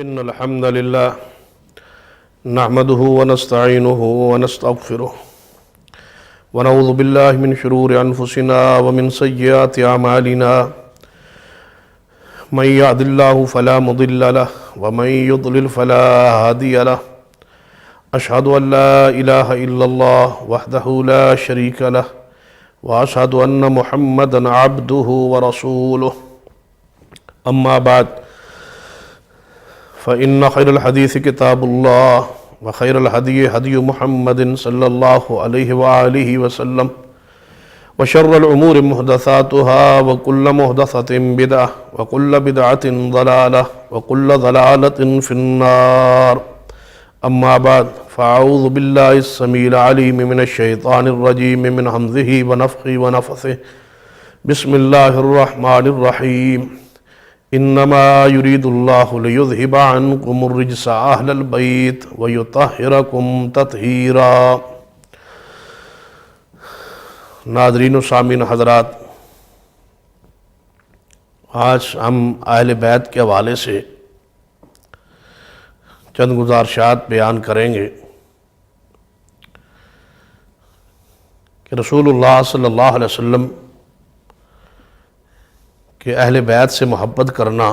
إن الحمد لله نحمده ونستعينه ونستغفره ونعوذ بالله من شرور أنفسنا ومن سيئات أعمالنا من يهد الله فلا مضل له ومن يضلل فلا هادي له أشهد أن لا إله إلا الله وحده لا شريك له وأشهد أن محمدا عبده ورسوله أما بعد فإن خير الحديث كتاب الله وخير الهدي هدي محمد صلى الله عليه وآله وسلم وشر الأمور محدثاتها وكل محدثة بدعة وكل بدعة ضلالة وكل ضلالة في النار أما بعد فأعوذ بالله السميع العليم من الشيطان الرجيم من همزه ونفخه ونفثه بسم الله الرحمن الرحيم انما يريد الله ليذهب عنكم الرجس اهل البيت ويطهركم تطهيرا۔ ناظرین و سامعین حضرات، آج ہم اہل بیت کے حوالے سے چند گزارشات بیان کریں گے کہ رسول اللہ صلی اللہ علیہ وسلم کہ اہل بیت سے محبت کرنا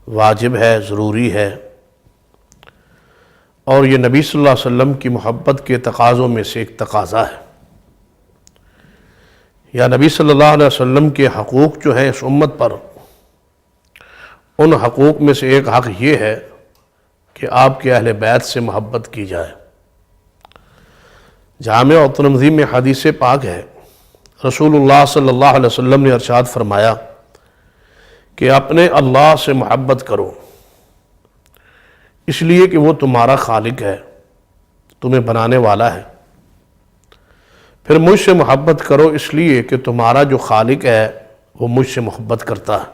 واجب ہے، ضروری ہے، اور یہ نبی صلی اللہ علیہ وسلم کی محبت کے تقاضوں میں سے ایک تقاضا ہے۔ یا نبی صلی اللہ علیہ وسلم کے حقوق جو ہیں اس امت پر، ان حقوق میں سے ایک حق یہ ہے کہ آپ کے اہل بیت سے محبت کی جائے۔ جامع اور ترمذی میں حدیث پاک ہے، رسول اللہ صلی اللہ علیہ وسلم نے ارشاد فرمایا کہ اپنے اللہ سے محبت کرو، اس لیے کہ وہ تمہارا خالق ہے، تمہیں بنانے والا ہے۔ پھر مجھ سے محبت کرو اس لیے کہ تمہارا جو خالق ہے وہ مجھ سے محبت کرتا ہے۔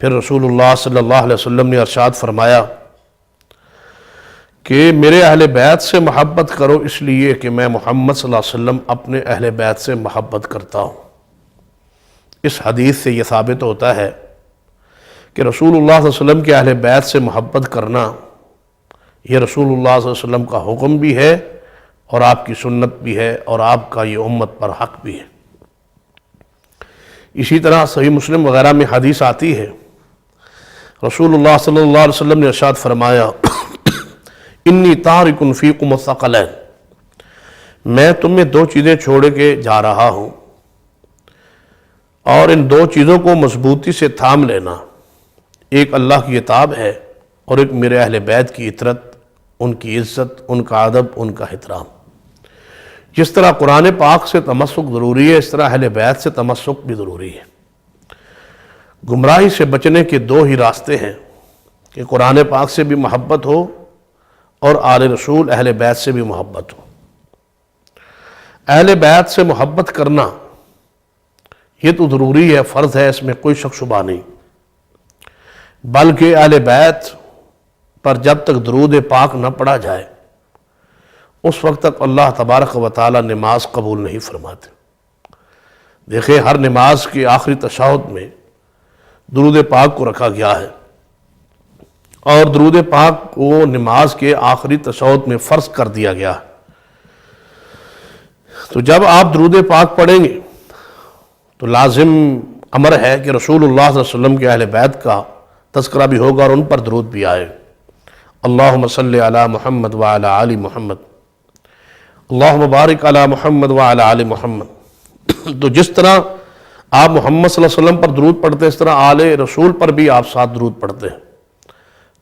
پھر رسول اللہ صلی اللہ علیہ وسلم نے ارشاد فرمایا کہ میرے اہل بیت سے محبت کرو اس لیے کہ میں محمد صلی اللہ علیہ وسلم اپنے اہل بیت سے محبت کرتا ہوں۔ اس حدیث سے یہ ثابت ہوتا ہے کہ رسول اللہ صلی اللہ علیہ وسلم کے اہل بیت سے محبت کرنا یہ رسول اللہ صلی اللہ علیہ وسلم کا حکم بھی ہے اور آپ کی سنت بھی ہے اور آپ کا یہ امت پر حق بھی ہے۔ اسی طرح صحیح مسلم وغیرہ میں حدیث آتی ہے، رسول اللہ صلی اللہ علیہ وسلم نے ارشاد فرمایا انی تارک فیکم الثقلین، میں تمہیں دو چیزیں چھوڑ کے جا رہا ہوں اور ان دو چیزوں کو مضبوطی سے تھام لینا۔ ایک اللہ کی کتاب ہے اور ایک میرے اہل بیت کی عطرت، ان کی عزت، ان کا ادب، ان کا احترام۔ جس طرح قرآن پاک سے تمسک ضروری ہے، اس طرح اہل بیت سے تمسک بھی ضروری ہے۔ گمراہی سے بچنے کے دو ہی راستے ہیں کہ قرآن پاک سے بھی محبت ہو اور آل رسول اہل بیت سے بھی محبت ہو۔ اہل بیت سے محبت کرنا یہ تو ضروری ہے، فرض ہے، اس میں کوئی شک شبہ نہیں، بلکہ اہل بیت پر جب تک درود پاک نہ پڑھا جائے اس وقت تک اللہ تبارک و تعالی نماز قبول نہیں فرماتے۔ دیکھیں، ہر نماز کے آخری تشہد میں درود پاک کو رکھا گیا ہے، اور درود پاک کو نماز کے آخری تشہد میں فرض کر دیا گیا ہے۔ تو جب آپ درود پاک پڑھیں گے تو لازم امر ہے کہ رسول اللہ صلی اللہ علیہ وسلم کے اہل بیت کا تذکرہ بھی ہوگا اور ان پر درود بھی آئے۔ اللہم صلی علی محمد وعلی آل محمد، اللہم بارک علی محمد وعلی آل محمد۔ تو جس طرح آپ محمد صلی اللہ علیہ وسلم پر درود پڑھتے ہیں، اس طرح آل رسول پر بھی آپ ساتھ درود پڑھتے ہیں۔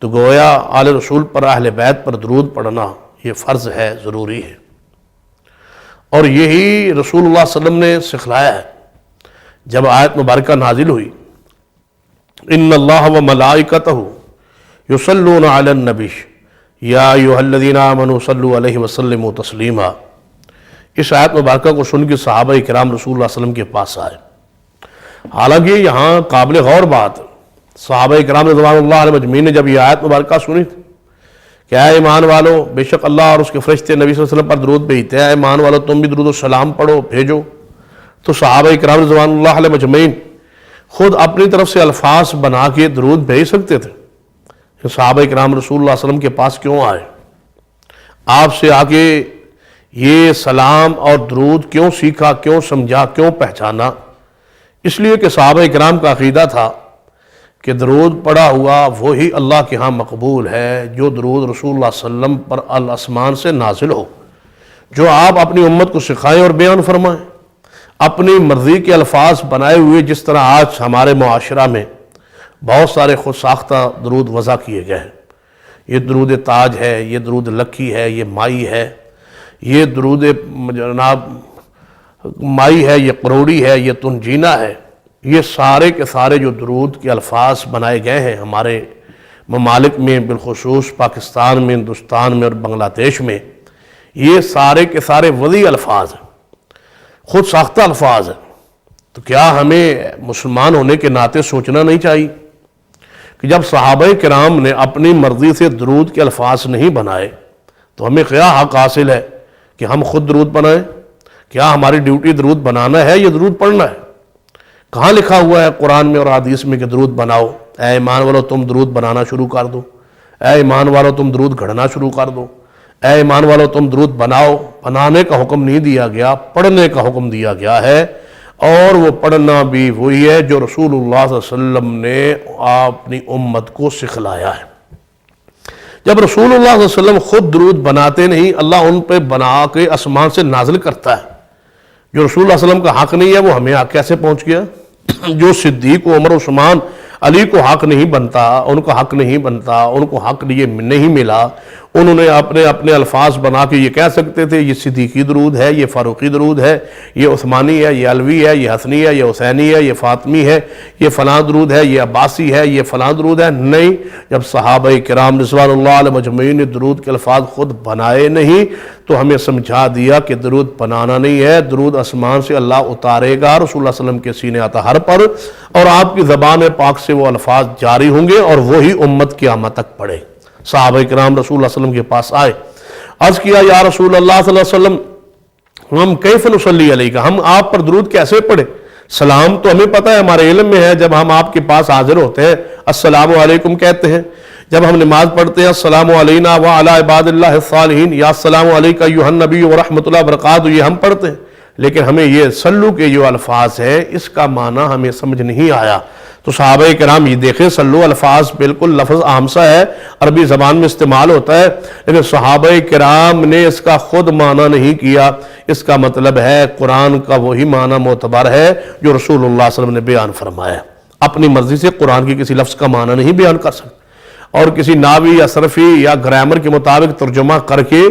تو گویا آل رسول پر، اہل بیت پر درود پڑھنا یہ فرض ہے، ضروری ہے، اور یہی رسول اللہ صلی اللہ علیہ وسلم نے سکھلایا ہے۔ جب آیت مبارکہ نازل ہوئی ان اللہ وملائکتہ یصلون علی النبی یا ایھا الذین آمنوا صلوا علیہ وسلموا تسلیما، اس آیت مبارکہ کو سن کے صحابہ کرام رسول اللہ صلی اللہ علیہ وسلم کے پاس آئے۔ حالانکہ یہاں قابل غور بات، صحابہ کرام رضوان اللہ علیہ مجمعین نے جب یہ آیت مبارکہ سنی تھی کہ اے ایمان والو، بے شک اللہ اور اس کے فرشتے نبی صلی اللہ علیہ وسلم پر درود بھیجتے ہیں، اے ایمان والو تم بھی درود و سلام پڑھو، بھیجو، تو صحابہ کرام رضوان اللہ علیہ مجمعین خود اپنی طرف سے الفاظ بنا کے درود بھیج سکتے تھے. صحابہ کرام رسول اللہ صلی اللہ علیہ وسلم کے پاس کیوں آئے؟ آپ سے آگے یہ سلام اور درود کیوں سیکھا، کیوں سمجھا، کیوں پہچانا؟ اس لیے کہ صحابہ کرام کا عقیدہ تھا کہ درود پڑھا ہوا وہی اللہ کے ہاں مقبول ہے جو درود رسول اللہ صلی اللہ علیہ وسلم پر الاسمان سے نازل ہو، جو آپ اپنی امت کو سکھائیں اور بیان فرمائیں. اپنی مرضی کے الفاظ بنائے ہوئے، جس طرح آج ہمارے معاشرہ میں بہت سارے خود ساختہ درود وضع کیے گئے ہیں. یہ درود تاج ہے، یہ درود لکھی ہے، یہ مائی ہے، یہ درود جناب مائی ہے، یہ قروڑی ہے، یہ تنجینہ ہے. یہ سارے کے سارے جو درود کے الفاظ بنائے گئے ہیں ہمارے ممالک میں، بالخصوص پاکستان میں، ہندوستان میں اور بنگلہ دیش میں، یہ سارے کے سارے وضعی الفاظ ہیں، خود ساختہ الفاظ ہیں. تو کیا ہمیں مسلمان ہونے کے ناطے سوچنا نہیں چاہیے کہ جب صحابہ کرام نے اپنی مرضی سے درود کے الفاظ نہیں بنائے تو ہمیں کیا حق حاصل ہے کہ ہم خود درود بنائیں؟ کیا ہماری ڈیوٹی درود بنانا ہے یا درود پڑھنا ہے؟ کہاں لکھا ہوا ہے قرآن میں اور حدیث میں کہ درود بناؤ؟ اے ایمان والو تم درود بنانا شروع کر دو، اے ایمان والو تم درود گھڑنا شروع کر دو، اے ایمان والو تم درود بناؤ. بنانے کا حکم نہیں دیا گیا، پڑھنے کا حکم دیا گیا ہے. اور وہ پڑھنا بھی وہی ہے جو رسول اللہ صلی اللہ علیہ وسلم نے اپنی امت کو سکھلایا ہے. جب رسول اللہ صلی اللہ علیہ وسلم خود درود بناتے نہیں، اللہ ان پہ بنا کے آسمان سے نازل کرتا ہے. جو رسول اللہ صلی اللہ علیہ وسلم کا حق نہیں ہے وہ ہمیں کیسے پہنچ گیا؟ جو صدیق و عمر عثمان علی کو حق نہیں بنتا، ان کو حق نہیں بنتا، ان کو حق نہیں ملا، انہوں نے اپنے الفاظ بنا کے یہ کہہ سکتے تھے یہ صدیقی درود ہے، یہ فاروقی درود ہے، یہ عثمانی ہے، یہ علوی ہے، یہ حسنی ہے، یہ حسینی ہے، یہ فاطمی ہے، یہ فلاں درود ہے، یہ عباسی ہے، یہ فلاں درود ہے. نہیں، جب صحابہ کرام رضوان اللہ علیہ مجمعین نے درود کے الفاظ خود بنائے نہیں تو ہمیں سمجھا دیا کہ درود بنانا نہیں ہے، درود آسمان سے اللہ اتارے گا رسول اللہ صلی اللہ علیہ وسلم کے سینہ اطہر پر، اور آپ کی زبان پاک سے وہ الفاظ جاری ہوں گے اور وہی امت قیامت تک پڑھے. صحابہ کرام رسول اللہ صلی اللہ علیہ وسلم کے پاس آئے، عرض کیا یا رسول اللہ صلی اللہ علیہ وسلم ہم کیف نصلی علیک، ہم آپ پر درود کیسے پڑھیں؟ سلام تو ہمیں پتہ ہے، ہمارے علم میں ہے، جب ہم آپ کے پاس حاضر ہوتے ہیں السلام علیکم کہتے ہیں. جب ہم نماز پڑھتے ہیں السلام علینا وعلی عباد اللہ الصالحین یا السلام علیکہ ایھا النبی ورحمۃ اللہ وبرکاتہ، یہ ہم پڑھتے ہیں. لیکن ہمیں یہ سلو کے جو الفاظ ہیں اس کا معنی ہمیں سمجھ نہیں آیا. تو صحابہ کرام یہ دیکھیں، سلو الفاظ بالکل لفظ عام سا ہے، عربی زبان میں استعمال ہوتا ہے، لیکن صحابہ کرام نے اس کا خود معنی نہیں کیا. اس کا مطلب ہے قرآن کا وہی معنی معتبر ہے جو رسول اللہ صلی اللہ علیہ وسلم نے بیان فرمایا. اپنی مرضی سے قرآن کی کسی لفظ کا معنی نہیں بیان کر سکتے، اور کسی ناوی یا صرفی یا گرامر کے مطابق ترجمہ کر کے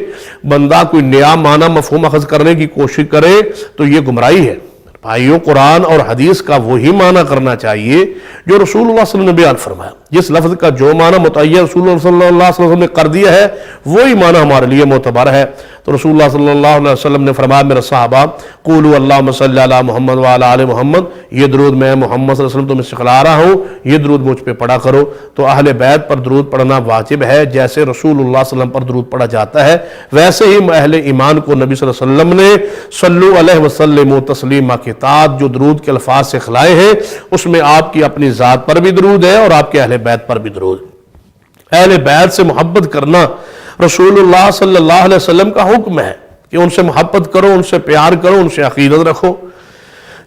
بندہ کوئی نیا معنی مفہوم اخذ کرنے کی کوشش کرے تو یہ گمراہی ہے. بھائیو، قرآن اور حدیث کا وہی معنی کرنا چاہیے جو رسول اللہ صلی اللہ علیہ وسلم نے بیان فرمایا. جس لفظ کا جو معنی متعین رسول اللہ صلی اللہ علیہ وسلم نے کر دیا ہے وہی معنی ہمارے لیے معتبر ہے. تو رسول اللہ صلی اللہ علیہ وسلم نے فرمایا میرے صحابہ قولوا اللہم صلی علی محمد وعلی آل محمد، یہ درود میں محمد صلی اللہ علیہ وسلم تمہیں سکھلا رہا ہوں، یہ درود مجھ پہ پڑھا کرو. تو اہل بیت پر درود پڑھنا واجب ہے، جیسے رسول اللہ صلی اللہ علیہ وسلم پر درود پڑھا جاتا ہے ویسے ہی اہل ایمان کو نبی صلی اللہ علیہ وسلم نے صلو علیہ وسلم تسلیما کے تحت جو درود کے الفاظ سکھلائے ہیں اس میں آپ کی اپنی ذات پر بھی درود ہے اور آپ کے اہل بیت پر بھی درود. اہل بیت سے محبت کرنا رسول اللہ صلی اللہ علیہ وسلم کا حکم ہے کہ ان سے محبت کرو، ان سے پیار کرو، ان سے عقیدت رکھو.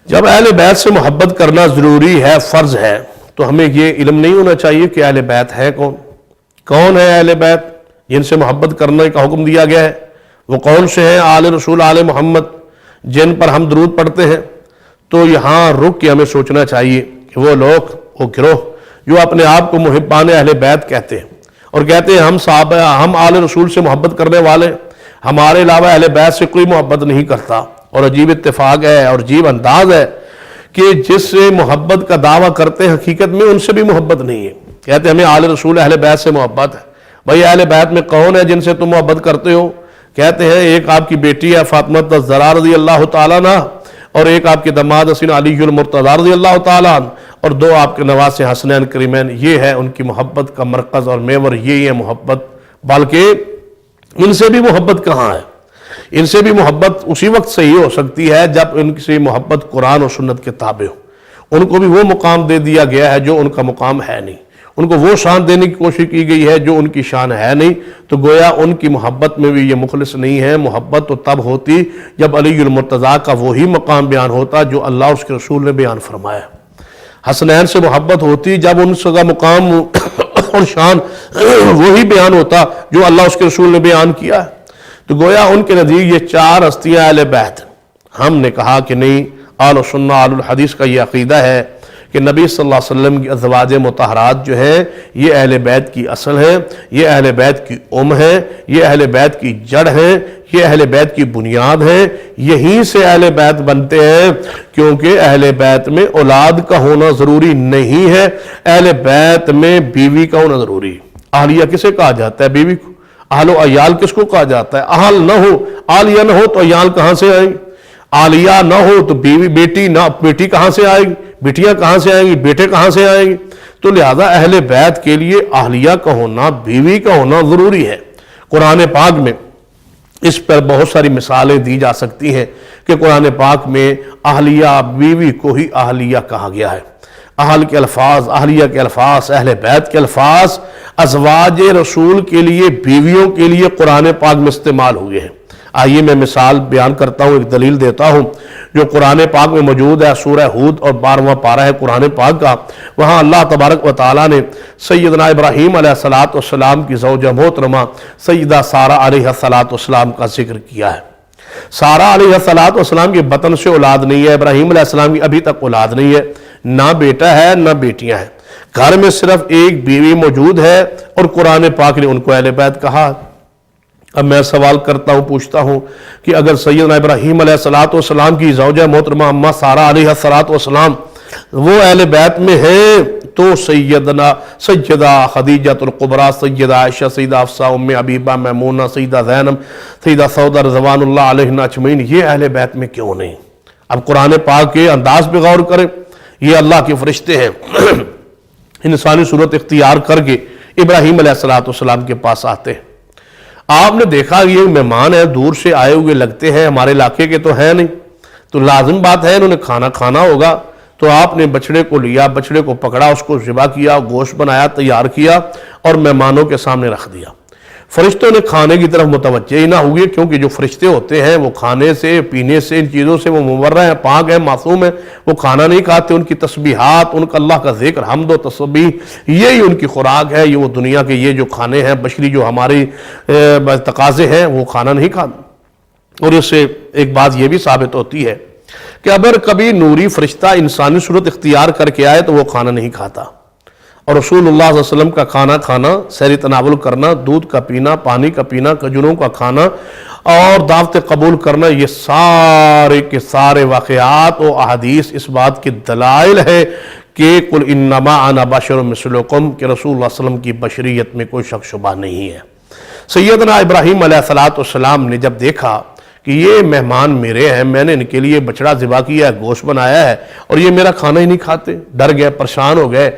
جب اہل بیت سے محبت کرنا ضروری ہے، فرض ہے، تو ہمیں یہ علم نہیں ہونا چاہیے کہ اہل بیت ہے کون ہے اہل بیت جن سے محبت کرنے کا حکم دیا گیا ہے. وہ کون سے ہیں؟ آل رسول آل محمد جن پر ہم درود پڑھتے ہیں. تو یہاں رک کے ہمیں سوچنا چاہیے کہ وہ لوگ، وہ گروہ جو اپنے آپ کو محبان اہل بیت کہتے ہیں اور کہتے ہیں ہم صحابہ، ہم آل رسول سے محبت کرنے والے، ہمارے علاوہ اہل بیت سے کوئی محبت نہیں کرتا. اور عجیب اتفاق ہے اور عجیب انداز ہے کہ جس سے محبت کا دعویٰ کرتے ہیں حقیقت میں ان سے بھی محبت نہیں ہے. کہتے ہیں ہمیں آل رسول اہل بیت سے محبت ہے. بھائی اہل بیت میں کون ہے جن سے تم محبت کرتے ہو؟ کہتے ہیں ایک آپ کی بیٹی ہے فاطمہ الزہرا رضی اللہ تعالیٰ عنہ، اور ایک آپ کے داماد حسین علی المرتضی رضی اللہ تعالیٰ عنہ، اور دو آپ کے نواسے حسنین کریمین. یہ ہے ان کی محبت کا مرکز اور محور، یہی ہے محبت. بلکہ ان سے بھی محبت کہاں ہے؟ ان سے بھی محبت اسی وقت صحیح ہو سکتی ہے جب ان سے محبت قرآن و سنت کے تابع ہو. ان کو بھی وہ مقام دے دیا گیا ہے جو ان کا مقام ہے نہیں، ان کو وہ شان دینے کی کوشش کی گئی ہے جو ان کی شان ہے نہیں۔ تو گویا ان کی محبت میں بھی یہ مخلص نہیں ہے۔ محبت تو تب ہوتی جب علی المرتضیٰ کا وہی مقام بیان ہوتا جو اللہ اس کے رسول نے بیان فرمایا۔ حسنین سے محبت ہوتی جب ان کا مقام اور شان وہی بیان ہوتا جو اللہ اس کے رسول نے بیان کیا ہے۔ تو گویا ان کے نزدیک یہ چار ہستیاں اہل بیت۔ ہم نے کہا کہ نہیں، اہل سنہ اہل الحدیث کا یہ عقیدہ ہے کہ نبی صلی اللہ علیہ وسلم کی ازواج مطہرات جو ہیں یہ اہل بیت کی اصل ہیں، یہ اہل بیت کی ہیں، یہ اہل بیت کی جڑ ہیں، یہ اہل بیت کی بنیاد ہیں۔ یہیں سے اہل بیت بنتے ہیں، کیونکہ اہل بیت میں اولاد کا ہونا ضروری نہیں ہے، اہل بیت میں بیوی کا ہونا ضروری ہے۔ اہلیہ کسے کہا جاتا ہے؟ بیوی کو۔ اہل و عیال کس کو کہا جاتا ہے؟ اہل نہ ہو، آلیہ نہ ہو تو عیال کہاں سے آئیں گے؟ آلیہ نہ ہو تو بیوی بیٹی نہ، بیٹی کہاں سے آئے گی؟ بیٹیاں کہاں سے آئیں گی؟ بیٹے کہاں سے آئیں گے؟ تو لہذا اہل بیت کے لیے اہلیہ کا ہونا، بیوی کا ہونا ضروری ہے۔ قرآن پاک میں اس پر بہت ساری مثالیں دی جا سکتی ہیں کہ قرآن پاک میں اہلیہ بیوی کو ہی اہلیہ کہا گیا ہے۔ اہل کے الفاظ، اہلیہ کے الفاظ، اہل بیت کے الفاظ ازواج رسول کے لیے، بیویوں کے لیے قرآن پاک میں استعمال ہوئے ہیں۔ آئیے میں مثال بیان کرتا ہوں، ایک دلیل دیتا ہوں جو قرآن پاک میں موجود ہے۔ سورہ ہود اور 12واں پارہ ہے قرآن پاک کا، وہاں اللہ تبارک و تعالیٰ نے سیدنا ابراہیم علیہ السلام کی زوجہ محترمہ سیدہ سارہ علیہ السلام کا ذکر کیا ہے۔ سارہ علیہ السلام کے بطن سے اولاد نہیں ہے، ابراہیم علیہ السلام کی ابھی تک اولاد نہیں ہے، نہ بیٹا ہے نہ بیٹیاں ہیں، گھر میں صرف ایک بیوی موجود ہے اور قرآن پاک نے ان کو اہل بیت کہا۔ اب میں سوال کرتا ہوں، پوچھتا ہوں کہ اگر سیدنا ابراہیم علیہ السلام کی زوجہ محترمہ اماں سارہ علیہ السلام وہ اہل بیت میں ہیں تو سیدہ خدیجہ القبریٰ، سیدہ عائشہ، سیدہ حفصہ، ام حبیبہ، میمونہ، سیدہ زینب، سیدہ سودہ رضوان اللہ علیہن اجمعین یہ اہل بیت میں کیوں نہیں؟ اب قرآن پاک کے انداز پہ غور کریں، یہ اللہ کے فرشتے ہیں، انسانی صورت اختیار کر کے ابراہیم علیہ السلام کے پاس آتے ہیں۔ آپ نے دیکھا یہ مہمان ہیں، دور سے آئے ہوئے لگتے ہیں، ہمارے علاقے کے تو ہیں نہیں، تو لازم بات ہے انہوں نے کھانا ہوگا، تو آپ نے بچڑے کو لیا، بچڑے کو پکڑا، اس کو ذبح کیا، گوشت بنایا، تیار کیا اور مہمانوں کے سامنے رکھ دیا۔ فرشتوں نے کھانے کی طرف متوجہ ہی نہ ہوئے، کیونکہ جو فرشتے ہوتے ہیں وہ کھانے سے، پینے سے، ان چیزوں سے وہ مبرہ ہیں، پاک ہیں، معصوم ہیں، وہ کھانا نہیں کھاتے۔ ان کی تسبیحات، ان کا اللہ کا ذکر، حمد و تسبیح، یہی ان کی خوراک ہے۔ یہ وہ دنیا کے یہ جو کھانے ہیں بشری جو ہماری تقاضے ہیں وہ کھانا نہیں کھاتے۔ اور اس سے ایک بات یہ بھی ثابت ہوتی ہے کہ اگر کبھی نوری فرشتہ انسانی صورت اختیار کر کے آئے تو وہ کھانا نہیں کھاتا، اور رسول اللہ صلی اللہ علیہ وسلم کا کھانا، سحری تناول کرنا، دودھ کا پینا، پانی کا پینا، کھجوروں کا کھانا اور دعوت قبول کرنا، یہ سارے کے سارے واقعات و احادیث اس بات کے دلائل ہے کہ قل انما انا بشر مثلکم، کہ رسول اللہ صلی اللہ علیہ وسلم کی بشریت میں کوئی شک شبہ نہیں ہے۔ سیدنا ابراہیم علیہ السلام نے جب دیکھا کہ یہ مہمان میرے ہیں، میں نے ان کے لیے بچڑا ذبح کیا ہے، گوشت بنایا ہے اور یہ میرا کھانا ہی نہیں کھاتے، ڈر گئے، پریشان ہو گئے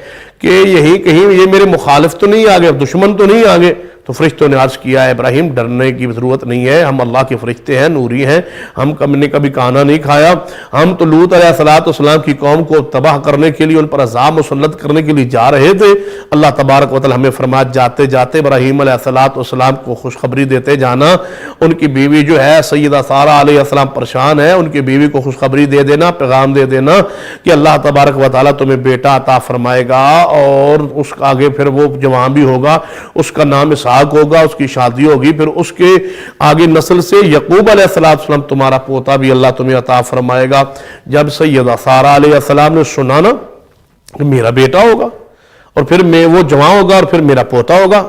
کہ یہی کہیں یہ میرے مخالف تو نہیں آگے، دشمن تو نہیں آگے۔ تو فرشتوں نے عرض کیا ہے ابراہیم ڈرنے کی ضرورت نہیں ہے، ہم اللہ کے فرشتے ہیں، نوری ہیں، ہم نے کبھی کھانا نہیں کھایا، ہم تو لوط علیہ السلام کی قوم کو تباہ کرنے کے لیے، ان پر عذاب مسلط کرنے کے لیے جا رہے تھے۔ اللہ تبارک و تعالی ہمیں فرمایا جاتے جاتے ابراہیم علیہ السلام کو خوشخبری دیتے جانا، ان کی بیوی جو ہے سیدہ سارہ علیہ السلام پریشان ہے، ان کی بیوی کو خوشخبری دے دینا، پیغام دے دینا کہ اللہ تبارک و تعالی تمہیں بیٹا عطا فرمائے گا، اور اس کا آگے پھر وہ جوان بھی ہوگا، اس کا نام اسحاق ہوگا، اس کی شادی ہوگی، پھر اس کے آگے نسل سے یعقوب علیہ السلام تمہارا پوتا بھی اللہ تمہیں عطا فرمائے گا۔ جب سیدہ سارہ علیہ السلام نے سنا نا کہ میرا بیٹا ہوگا اور پھر میں وہ جوان ہوگا اور پھر میرا پوتا ہوگا،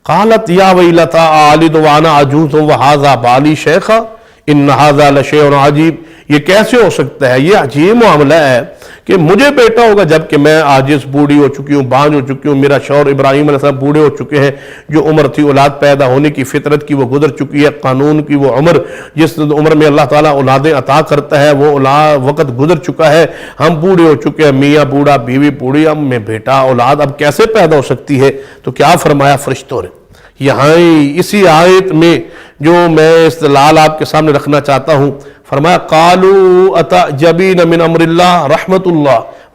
قالت یا ویلتا آلد وانا عجوز وہذا بالی شیخا ان ھذا لشیء عجیب، یہ کیسے ہو سکتا ہے، یہ عجیب معاملہ ہے کہ مجھے بیٹا ہوگا جبکہ میں عاجز بوڑھی ہو چکی ہوں، بانجھ ہو چکی ہوں، میرا شوہر ابراہیم علیہ السلام بوڑھے ہو چکے ہیں، جو عمر تھی اولاد پیدا ہونے کی فطرت کی وہ گزر چکی ہے، قانون کی وہ عمر جس عمر میں اللہ تعالیٰ اولادیں عطا کرتا ہے وہ وقت گزر چکا ہے، ہم بوڑھے ہو چکے ہیں، میاں بوڑھا، بیوی بوڑھی، اب میں بیٹا اولاد اب کیسے پیدا ہو سکتی ہے؟ تو کیا فرمایا فرشتوں نے یہاں اسی آیت میں جو میں استدلال آپ کے سامنے رکھنا چاہتا ہوں، فرمایا قالوا اتعجبین من امر اللہ رحمت اللہ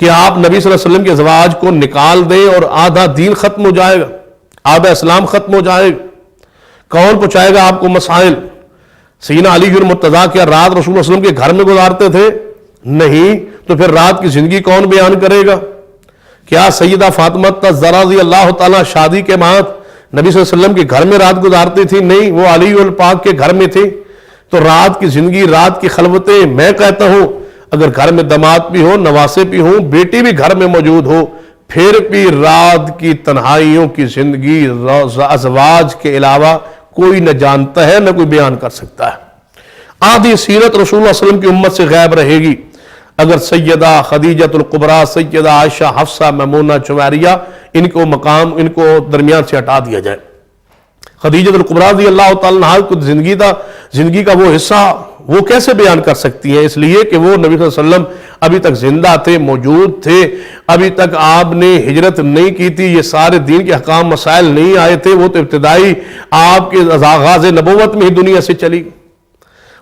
کہ آپ نبی صلی اللہ علیہ وسلم کے ازواج کو نکال دیں اور آدھا دین ختم ہو جائے گا، آدھا اسلام ختم ہو جائے گا؟ کون پہنچائے گا آپ کو مسائل؟ سیدنا علی المرتضیٰ کیا رات رسول اللہ علیہ وسلم کے گھر میں گزارتے تھے؟ نہیں، تو پھر رات کی زندگی کون بیان کرے گا؟ کیا سیدہ فاطمہ الزہرا رضی اللہ تعالیٰ شادی کے بعد نبی صلی اللہ علیہ وسلم کے گھر میں رات گزارتی تھی؟ نہیں، وہ علی الپاک کے گھر میں تھی۔ تو رات کی زندگی، رات کی خلوتیں، میں کہتا ہوں اگر گھر میں داماد بھی ہو، نواسے بھی ہوں، بیٹی بھی گھر میں موجود ہو، پھر بھی رات کی تنہائیوں کی زندگی ازواج کے علاوہ کوئی نہ جانتا ہے، نہ کوئی بیان کر سکتا ہے۔ آدھی سیرت رسول اللہ صلی اللہ علیہ وسلم کی امت سے غائب رہے گی اگر سیدہ خدیجہ الکبریٰ، سیدہ عائشہ، حفصہ، میمونہ، جویریہ، ان کو مقام، ان کو درمیان سے ہٹا دیا جائے۔ خدیجہ الکبریٰ رضی اللہ تعالیٰ عنہا کو زندگی کا وہ حصہ وہ کیسے بیان کر سکتی ہیں؟ اس لیے کہ وہ نبی صلی اللہ علیہ وسلم ابھی تک زندہ تھے، موجود تھے، ابھی تک آپ نے ہجرت نہیں کی تھی، یہ سارے دین کے احکام مسائل نہیں آئے تھے، وہ تو ابتدائی آپ کے آغاز نبوت میں ہی دنیا سے چلی۔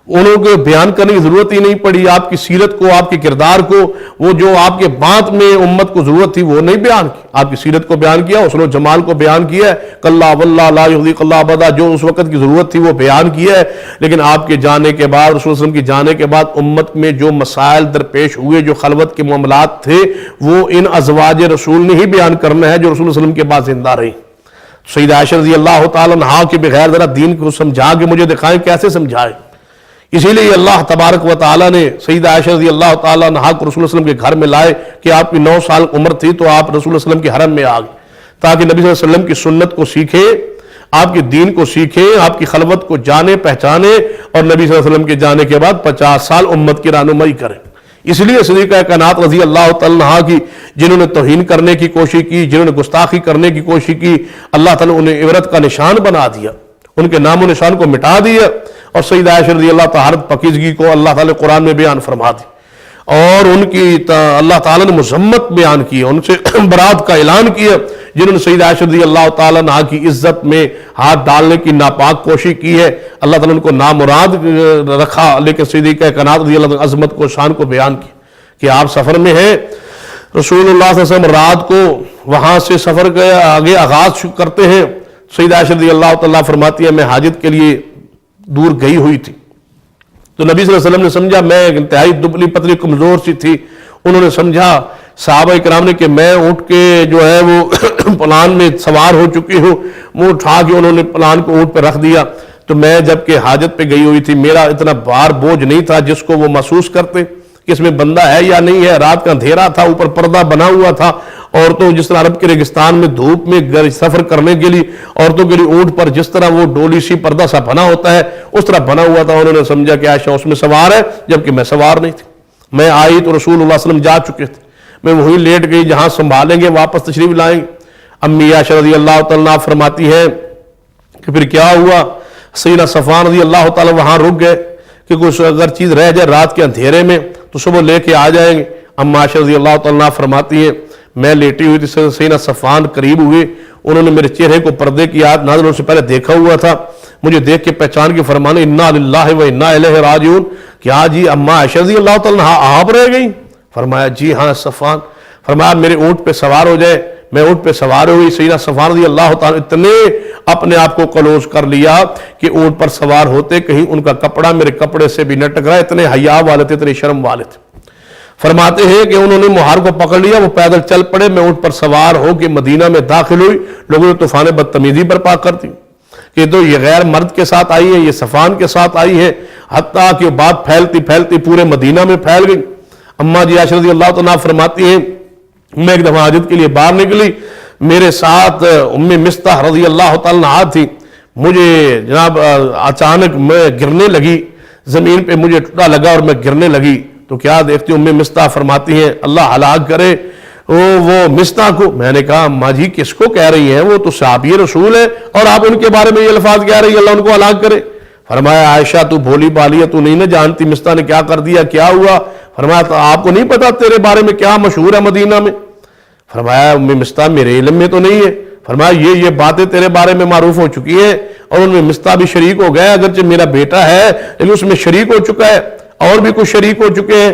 انہوں کو بیان کرنے کی ضرورت ہی نہیں پڑی، آپ کی سیرت کو، آپ کے کردار کو، وہ جو آپ کے بعد میں امت کو ضرورت تھی وہ نہیں بیان کی۔ آپ کی سیرت کو بیان کیا، حسن و جمال کو بیان کیا ہے، کلا واللہ لا یحزیک اللہ ابدا، جو اس وقت کی ضرورت تھی وہ بیان کیا ہے۔ لیکن آپ کے جانے کے بعد، رسول اللہ علیہ وسلم کی جانے کے بعد امت میں جو مسائل درپیش ہوئے، جو خلوت کے معاملات تھے، وہ ان ازواج رسول نے ہی بیان کرنا ہے جو رسول اللہ علیہ وسلم کے بعد زندہ رہی۔ سیدہ عائشہ رضی اللہ تعالیٰ عنہا کے بغیر ذرا دین کو سمجھا کے مجھے دکھائیں، کیسے سمجھائیں؟ اسی لیے اللہ تبارک و تعالیٰ نے سیدہ عائشہ رضی اللہ تعالیٰ عنہا کو رسول اللہ علیہ وسلم کے گھر میں لائے کہ آپ کی 9 سال عمر تھی تو آپ رسول اللہ علیہ وسلم کے حرم میں آ گئے، تاکہ نبی صلی اللہ علیہ وسلم کی سنت کو سیکھیں، آپ کے دین کو سیکھیں، آپ کی خلوت کو جانے پہچانے، اور نبی صلی اللہ علیہ وسلم کے جانے کے بعد 50 سال امت کی رہنمائی کریں۔ اس لیے صدیقہ کائنات رضی اللہ تعالیٰ عنہا کی، جنہوں نے توہین کرنے کی کوشش کی، جنہوں نے گستاخی کرنے کی کوشش کی، اللہ تعالیٰ انہیں عبرت کا نشان بنا دیا، ان کے نام و نشان کو مٹا دیا، اور سیدہ عائشہ رضی اللہ تعالیٰ پاکیزگی کو اللہ تعالیٰ قرآن میں بیان فرما دی، اور ان کی اللہ تعالیٰ نے مذمت بیان کی، ان سے برات کا اعلان کیا جنہوں نے سیدہ عائشہ رضی اللہ تعالیٰ عنہا کی عزت میں ہاتھ ڈالنے کی ناپاک کوشش کی ہے۔ اللہ تعالیٰ نے ان کو نامراد رکھا، لیکن صدیقہ کائنات رضی اللہ عنہ عظمت کو، شان کو بیان کی کہ آپ سفر میں ہیں، رسول اللہ صلی اللہ علیہ وسلم رات کو وہاں سے سفر کے آگے آغاز کرتے ہیں۔ سیدہ عائشہ رضی اللہ تعالیٰ فرماتی ہے میں حاجت کے لیے دور گئی ہوئی تھی، تو نبی صلی اللہ علیہ وسلم نے سمجھا، میں انتہائی دبلی پتلی کمزور سی تھی، انہوں نے سمجھا صحابہ کرام نے کہ میں اٹھ کے جو ہے وہ پلان میں سوار ہو چکی ہوں، منہ اٹھا کے انہوں نے پلان کو اونٹ پہ رکھ دیا۔ تو میں جب کہ حاجت پہ گئی ہوئی تھی، میرا اتنا بار بوجھ نہیں تھا جس کو وہ محسوس کرتے کہ اس میں بندہ ہے یا نہیں ہے، رات کا اندھیرا تھا، اوپر پردہ بنا ہوا تھا، عورتوں جس طرح عرب کے ریگستان میں دھوپ میں سفر کرنے کے لیے عورتوں کے لیے اونٹ پر جس طرح وہ ڈولی سی پردہ سا بنا ہوتا ہے اس طرح بنا ہوا تھا، انہوں نے سمجھا کہ عائشہ اس میں سوار ہے، جبکہ میں سوار نہیں تھی۔ میں آئی تو رسول اللہ صلی اللہ علیہ وسلم جا چکے تھے، میں وہیں لیٹ گئی جہاں سنبھالیں گے، واپس تشریف لائیں گے۔ امی عائشہ رضی اللہ تعالیٰ فرماتی ہے کہ پھر کیا ہوا، سیدنا صفوان رضی اللہ تعالیٰ وہاں رک گئے کہ کچھ اگر چیز رہ جائے رات کے اندھیرے میں تو صبح لے کے آ جائیں گے۔ اما عائشہ رضی اللہ تعالیٰ فرماتی ہے میں لیٹی ہوئی تھی، سیدنا صفوان قریب ہوئے، انہوں نے میرے چہرے کو پردے کی آیت نازل ہونے سے پہلے دیکھا ہوا تھا، مجھے دیکھ کے پہچان کے فرمانے انا للہ و انا الیہ راجعون، کیا جی اما عائشہ رضی اللہ تعالیٰ آپ رہ گئی؟ فرمایا جی ہاں صفوان۔ فرمایا میرے اونٹ پہ سوار ہو جائے، میں اونٹ پہ سوار ہوئی، سیدنا صفوان رضی اللہ تعالیٰ اتنے اپنے آپ کو کلوز کر لیا کہ اونٹ پر سوار ہوتے کہیں ان کا کپڑا میرے کپڑے سے بھی نہ ٹکرا، اتنے حیا والے تھے، اتنے شرم والے تھے۔ فرماتے ہیں کہ انہوں نے مہار کو پکڑ لیا، وہ پیدل چل پڑے، میں اونٹ پر سوار ہو کے مدینہ میں داخل ہوئی، لوگوں نے طوفان بدتمیزی برپا کر دی کہ تو یہ غیر مرد کے ساتھ آئی ہے، یہ صفوان کے ساتھ آئی ہے، حتیٰ کہ بات پھیلتی پھیلتی پورے مدینہ میں پھیل گئی۔ اما جی عائشہ رضی اللہ تعالیٰ فرماتی ہیں میں ایک دفعہ حاجت کے لیے باہر نکلی، میرے ساتھ ام مستح رضی اللہ تعالیٰ عنہا تھی، مجھے جناب اچانک میں گرنے لگی، زمین پہ مجھے ٹوٹا لگا اور میں گرنے لگی، تو کیا دیکھتی ام مستح فرماتی ہیں اللہ ہلاک کرے وہ مستح کو۔ میں نے کہا اماں جی کس کو کہہ رہی ہیں، وہ تو صحابی رسول ہے اور آپ ان کے بارے میں یہ الفاظ کہہ رہی ہیں اللہ ان کو ہلاک کرے۔ فرمایا عائشہ تو بھولی بالی ہے، تو نہیں نہ جانتی مستح نے کیا کر دیا، کیا ہوا؟ فرمایا تو آپ کو نہیں پتا تیرے بارے میں کیا مشہور ہے مدینہ میں؟ فرمایا ام مستح میرے علم میں تو نہیں ہے۔ فرمایا یہ باتیں تیرے بارے میں معروف ہو چکی ہیں، اور ان میں مستح بھی شریک ہو گیا، اگرچہ میرا بیٹا ہے لیکن اس میں شریک ہو چکا ہے، اور بھی کچھ شریک ہو چکے ہیں۔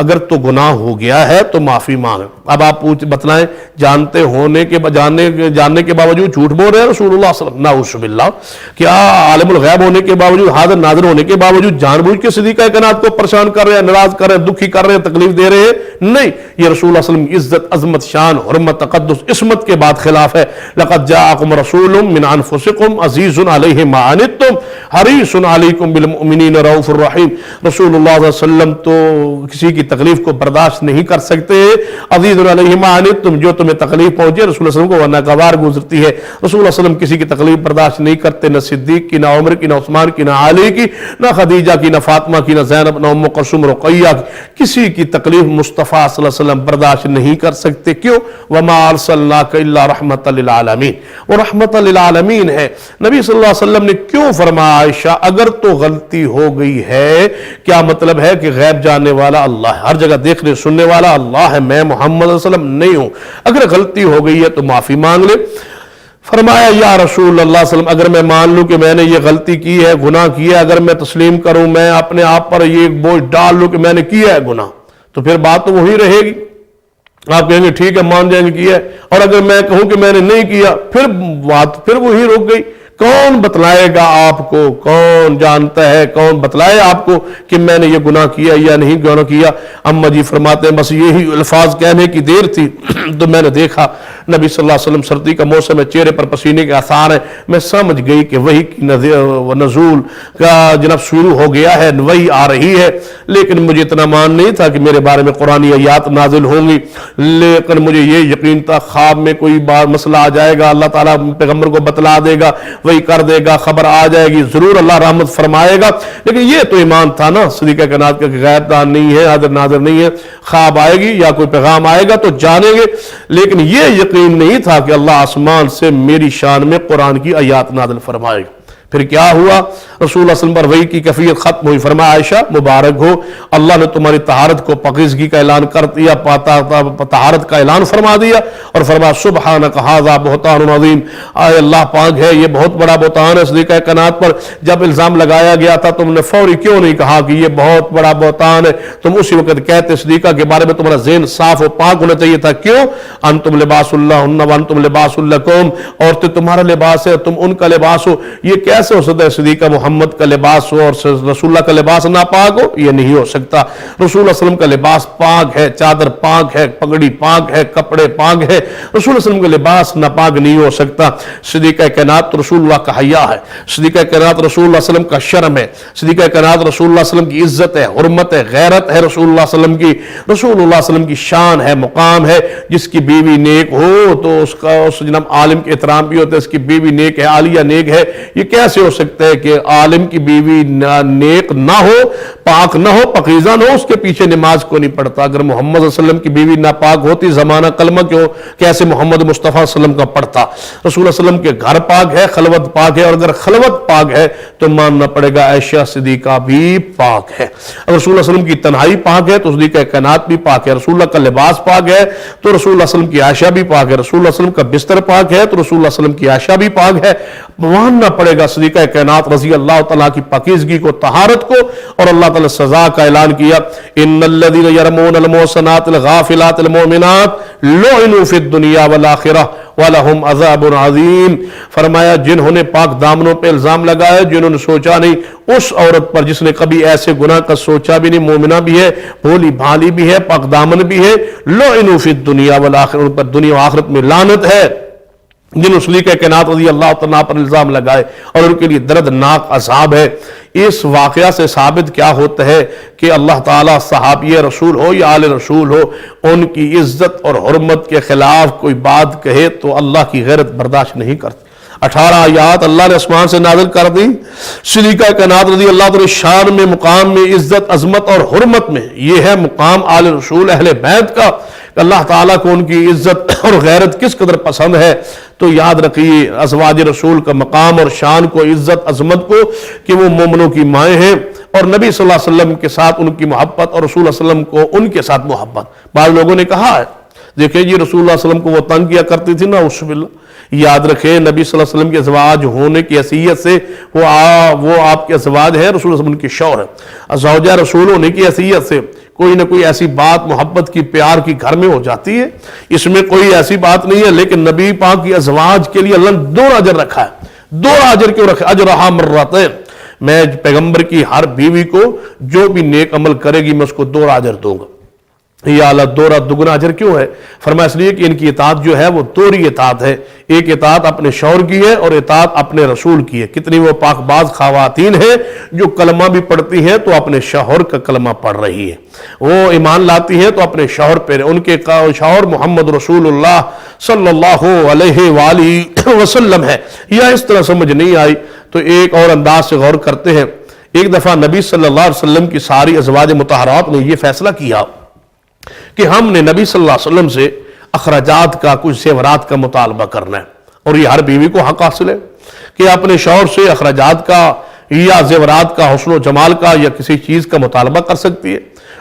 اگر تو گناہ ہو گیا ہے تو معافی مانگ۔ اب آپ بتلائیں، جاننے کے باوجود جھوٹ بول رہے ہیں رسول اللہ صلی اللہ علیہ وسلم، نعوذ باللہ، کیا عالم الغیب ہونے کے باوجود، حاضر ناظر ہونے کے باوجود جان بوجھ کے صدیقہ کائنات کو پریشان کر رہے ہیں، ناراض کر رہے ہیں، دکھی کر رہے ہیں، تکلیف دے رہے ہیں؟ نہیں، یہ رسول اللہ صلی اللہ علیہ وسلم کی عزت، عظمت، شان، حرمت، تقدس، عصمت کے بعد خلاف ہے۔ لقد جاءکم رسول من انفسکم عزیز علیہ ما عنتم حریص علیکم بالمؤمنین رؤوف الرحیم۔ رسول اللہ صلی اللہ علیہ وسلم تو کسی کی تکلیف کو برداشت نہیں کر سکتے۔ عزیز علیہ ما عنتم، جو تمہیں تکلیف پہنچے رسول اللہ علیہ وسلم کو ناگوار گزرتی ہے۔ رسول اللہ صلی اللہ علیہ وسلم کسی کی تکلیف برداشت نہیں کرتے، نہ صدیق کی، نہ عمر کی، نہ عثمان کی، نہ علی کی، نہ خدیجہ کی، نہ فاطمہ کی، نہ زینب، نہ ام کلثوم، رقیہ کی، کسی کی تکلیف مصطفیٰ صلی اللہ علیہ وسلم برداشت نہیں کر سکتے۔ کیوں؟ وما ارسلناک الا رحمۃ للعالمین، وہ رحمۃ للعالمین ہے۔ نبی صلی اللہ علیہ وسلم نے کیوں فرمایا عائشہ اگر تو غلطی ہو گئی ہے، کیا مطلب ہے کہ غیب جاننے والا اللہ ہے، ہر جگہ دیکھنے سننے والا اللہ ہے، میں محمد صلی اللہ علیہ وسلم نہیں ہوں، اگر غلطی ہو گئی ہے تو معافی مانگ لے۔ فرمایا یا رسول اللہ صلی اللہ علیہ وسلم اگر میں مان لوں کہ میں نے یہ غلطی کی ہے، گناہ کیا ہے، اگر میں تسلیم کروں، میں اپنے آپ پر یہ بوجھ ڈال لوں کہ میں نے کیا ہے گناہ، تو پھر بات تو وہی رہے گی، آپ کہیں گے ٹھیک ہے مان جائیں گے کیا ہے، اور اگر میں کہوں کہ میں نے نہیں کیا پھر بات پھر وہی رک گئی۔ کون بتلائے گا آپ کو، کون جانتا ہے، کون بتلائے آپ کو کہ میں نے یہ گناہ کیا یا نہیں گناہ کیا؟ اما جی فرماتے ہیں بس یہی الفاظ کہنے کی دیر تھی تو میں نے دیکھا نبی صلی اللہ علیہ وسلم، سردی کا موسم ہے، چہرے پر پسینے کے آثار ہیں، میں سمجھ گئی کہ وحی کی نزول کا جناب شروع ہو گیا ہے، وحی آ رہی ہے، لیکن مجھے اتنا مان نہیں تھا کہ میرے بارے میں قرآنی آیات نازل ہوں گی، لیکن مجھے یہ یقین تھا خواب میں کوئی مسئلہ آ جائے گا، اللہ تعالیٰ پیغمبر کو بتلا دے گا، وہی کر دے گا، خبر آ جائے گی، ضرور اللہ رحمت فرمائے گا۔ لیکن یہ تو ایمان تھا نا صدیقہ کائنات کا کہ غیب دان نہیں ہے، حاضر ناظر نہیں ہے، خواب آئے گی یا کوئی پیغام آئے گا تو جانیں گے، لیکن یہ یقین نہیں تھا کہ اللہ آسمان سے میری شان میں قرآن کی آیات نازل فرمائے گا۔ پھر کیا ہوا؟ رسول اللہ صلی اللہ علیہ وسلم پر وحی کی کیفیت ختم ہوئی۔ فرمایا عائشہ مبارک ہو، اللہ نے تمہاری طہارت کو پاکیزگی کا اعلان کر دیا، طہارت کا اعلان فرما دیا، اور فرمایا سبحانک ھذا بہتان عظیم، اے اللہ پاک ہے یہ بہت بڑا بہتان ہے صدیقہ کائنات پر۔ جب الزام لگایا گیا تھا تم نے فوری کیوں نہیں کہا کہ یہ بہت بڑا بہتان ہے؟ تم اسی وقت کہتے صدیقہ کے بارے میں تمہارا ذہن صاف و پاک ہونا چاہیے تھا۔ کیوں؟ انتم لباس لہن وانتم لباس لکم، عورتیں تمہارا لباس ہے، تم ان کا لباس ہو۔ یہ کیسے ہو سکتا ہے صدیقہ محمد کا لباس ہو اور رسول اللہ کا لباس ناپاک ہو؟ یہ نہیں ہو سکتا۔ رسول اللہ صلی اللہ علیہ وسلم کا لباس پاک ہے، چادر پاک ہے، پگڑی پاک ہے، کپڑے پاک ہے، رسول اللہ صلی اللہ علیہ وسلم کا لباس ناپاک نہیں ہو سکتا۔ صدیقہ کائنات تو رسول اللہ کا حیا ہے، صدیقہ کائنات رسول اللہ صلی اللہ علیہ وسلم کا شرم ہے، صدیقہ کائنات رسول اللہ صلی اللہ علیہ وسلم کی عزت ہے، حرمت ہے، غیرت ہے، رسول اللہ صلی اللہ علیہ وسلم کی، رسول اللہ صلی اللہ علیہ وسلم کی شان ہے، مقام ہے۔ جس کی بیوی نیک ہو تو اس کا اس جناب عالم کے احترام بھی ہوتا ہے، اس کی بیوی نیک ہے، عالیہ نیک ہے۔ یہ کیسے ہو سکتا ہے کہ عالم کی بیوی نیک نہ ہو، پاک نہ ہو، پاکیزہ نہ ہو، اس کے پیچھے نماز کو نہیں پڑھتا؟ اگر محمد صلی اللہ علیہ وسلم کی بیوی ناپاک ہوتی زمانہ کلمہ کیسے محمد مصطفیٰ صلی اللہ علیہ وسلم کا پڑھتا؟ رسول اللہ صلی اللہ علیہ وسلم کے گھر پاک ہے، خلوت پاک ہے، اور اگر خلوت پاک ہے تو ماننا پڑے گا عائشہ صدیقہ بھی پاک ہے۔ اگر رسول اللہ صلی اللہ علیہ وسلم کی تنہائی پاک ہے تو صدیقہ کائنات بھی پاک ہے، رسول اللہ کا لباس پاک ہے تو رسول اللہ صلی اللہ علیہ وسلم کی عائشہ بھی پاک ہے، رسول اللہ صلی اللہ علیہ وسلم کا بستر پاک ہے تو رسول اللہ صلی اللہ علیہ وسلم کی عائشہ بھی پاک ہے۔ ماننا پڑے گا صدیقہ کائنات رضی اللہ تعالیٰ کی پاکیزگی کو، طہارت کو، اور اللہ تعالیٰ سزا کا اعلان کیا ان الذین یرمون المحصنات الغافلات المؤمنات لعنوا فی الدنیا والآخرہ وَلَهُمْ عَذَابٌ عَظِيمٌ۔ فرمایا جنہوں نے پاک دامنوں پہ الزام لگایا، جنہوں نے سوچا نہیں، اس عورت پر جس نے کبھی ایسے گناہ کا سوچا بھی نہیں، مومنہ بھی ہے، بھولی بھالی بھی ہے، پاک دامن بھی ہے، لعنوا فی الدنیا والآخرہ، ان پر دنیا و آخرت میں لعنت ہے۔ جنہوں صدیقہ کائنات رضی اللہ تعالیٰ پر الزام لگائے اور ان کے لیے دردناک عذاب ہے۔ اس واقعہ سے ثابت کیا ہوتا ہے کہ اللہ تعالیٰ صحابی رسول ہو یا آل رسول ہو، ان کی عزت اور حرمت کے خلاف کوئی بات کہے تو اللہ کی غیرت برداشت نہیں کرتی۔ 18 آیات اللہ نے اسمان سے نازل کر دی صدیقہ کائنات رضی اللہ تعالیٰ شان میں، مقام میں، عزت، عظمت اور حرمت میں۔ یہ ہے مقام آل رسول اہل بیت کا، اللہ تعالیٰ کو ان کی عزت اور غیرت کس قدر پسند ہے۔ تو یاد رکھیے ازواج رسول کا مقام اور شان کو، عزت عظمت کو، کہ وہ مومنوں کی مائیں ہیں، اور نبی صلی اللہ علیہ وسلم کے ساتھ ان کی محبت اور رسول اللہ علیہ وسلم کو ان کے ساتھ محبت۔ بعض لوگوں نے کہا ہے دیکھیں جی رسول اللہ صلی اللہ علیہ وسلم کو وہ تنگ کیا کرتی تھی نا، عزب باللہ۔ یاد رکھیں نبی صلی اللہ علیہ وسلم کے ازواج ہونے کی حیثیت سے وہ آپ کے ازواج ہیں، رسول اللہ علیہ وسلم کے شوہر ہیں، زوجہ رسول ہونے کی حیثیت سے کوئی نہ کوئی ایسی بات محبت کی پیار کی گھر میں ہو جاتی ہے، اس میں کوئی ایسی بات نہیں ہے، لیکن نبی پاک کی ازواج کے لیے اللہ نے 2 اجر رکھا ہے۔ 2 اجر کیوں رکھا؟ اجرہا مرتين، میں پیغمبر کی ہر بیوی کو جو بھی نیک عمل کرے گی میں اس کو 2 اجر دوں گا۔ یا اللہ 2 دگنا اجر کیوں ہے؟ فرمایا اس لیے کہ ان کی اطاعت جو ہے وہ 2 اطاعت ہے، ایک اطاعت اپنے شوہر کی ہے اور اطاعت اپنے رسول کی ہے۔ کتنی وہ پاک باز خواتین ہیں جو کلمہ بھی پڑھتی ہیں تو اپنے شوہر کا کلمہ پڑھ رہی ہے، وہ ایمان لاتی ہیں تو اپنے شوہر پہ، ان کے شوہر محمد رسول اللہ صلی اللہ علیہ وآلہ وسلم ہے۔ یا اس طرح سمجھ نہیں آئی تو ایک اور انداز سے غور کرتے ہیں۔ ایک دفعہ نبی صلی اللہ علیہ وسلم کی ساری ازواج مطہرات نے یہ فیصلہ کیا کہ ہم نے نبی صلی اللہ علیہ وسلم سے اخراجات کا، کچھ زیورات کا مطالبہ کرنا ہے، اور یہ ہر بیوی کو حق حاصل ہے کہ اپنے شوہر سے اخراجات کا یا زیورات کا، حسن و جمال کا یا کسی چیز کا مطالبہ کر سکتی ہے۔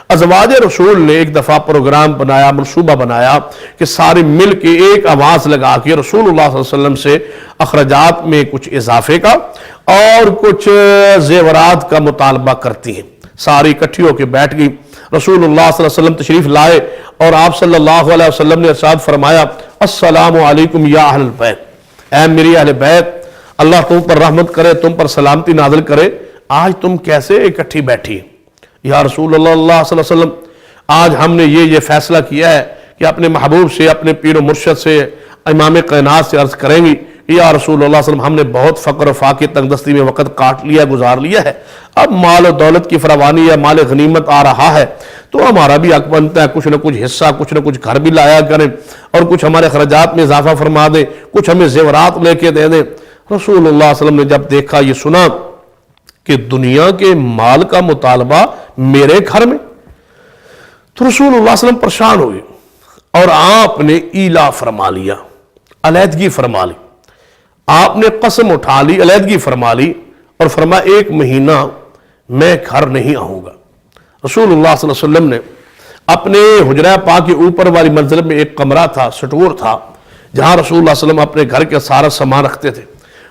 ازواج رسول نے ایک دفعہ پروگرام بنایا، منصوبہ بنایا کہ سارے مل کے ایک آواز لگا کے رسول اللہ صلی اللہ علیہ وسلم سے اخراجات میں کچھ اضافے کا اور کچھ زیورات کا مطالبہ کرتی ہیں۔ ساری اکٹھی ہو کے بیٹھ گئی، رسول اللہ صلی اللہ علیہ وسلم تشریف لائے اور آپ صلی اللہ علیہ وسلم نے ارشاد فرمایا السلام علیکم یا اہل البیت، اے میری اہل بیت، اللہ تم پر رحمت کرے، تم پر سلامتی نازل کرے، آج تم کیسے اکٹھی بیٹھی؟ یا رسول اللہ اللہ صلی اللہ علیہ وسلم، آج ہم نے یہ فیصلہ کیا ہے کہ اپنے محبوب سے، اپنے پیر و مرشد سے، امام کائنات سے عرض کریں گی یا رسول اللہ صلی اللہ علیہ وسلم، ہم نے بہت فقر و فاقے تنگ دستی میں وقت کاٹ لیا، گزار لیا ہے، اب مال و دولت کی فراوانی یا مال غنیمت آ رہا ہے تو ہمارا بھی حق بنتا ہے کچھ نہ کچھ حصہ، کچھ نہ کچھ گھر بھی لایا کریں اور کچھ ہمارے اخراجات میں اضافہ فرما دیں، کچھ ہمیں زیورات لے کے دے دیں۔ رسول اللہ صلی اللہ علیہ وسلم نے جب دیکھا، یہ سنا کہ دنیا کے مال کا مطالبہ میرے گھر میں، تو رسول اللہ صلی اللہ علیہ وسلم پریشان ہوئے اور آپ نے ایلا فرما لیا، علیحدگی فرما لی، آپ نے قسم اٹھا لی، علیحدگی فرما لی اور فرمایا 1 مہینہ میں گھر نہیں آؤں گا۔ رسول اللہ صلی اللہ علیہ وسلم نے اپنے حجرہ پاک کے اوپر والی منزل میں ایک کمرہ تھا، سٹور تھا، جہاں رسول اللہ صلی اللہ علیہ وسلم اپنے گھر کے سارا سامان رکھتے تھے۔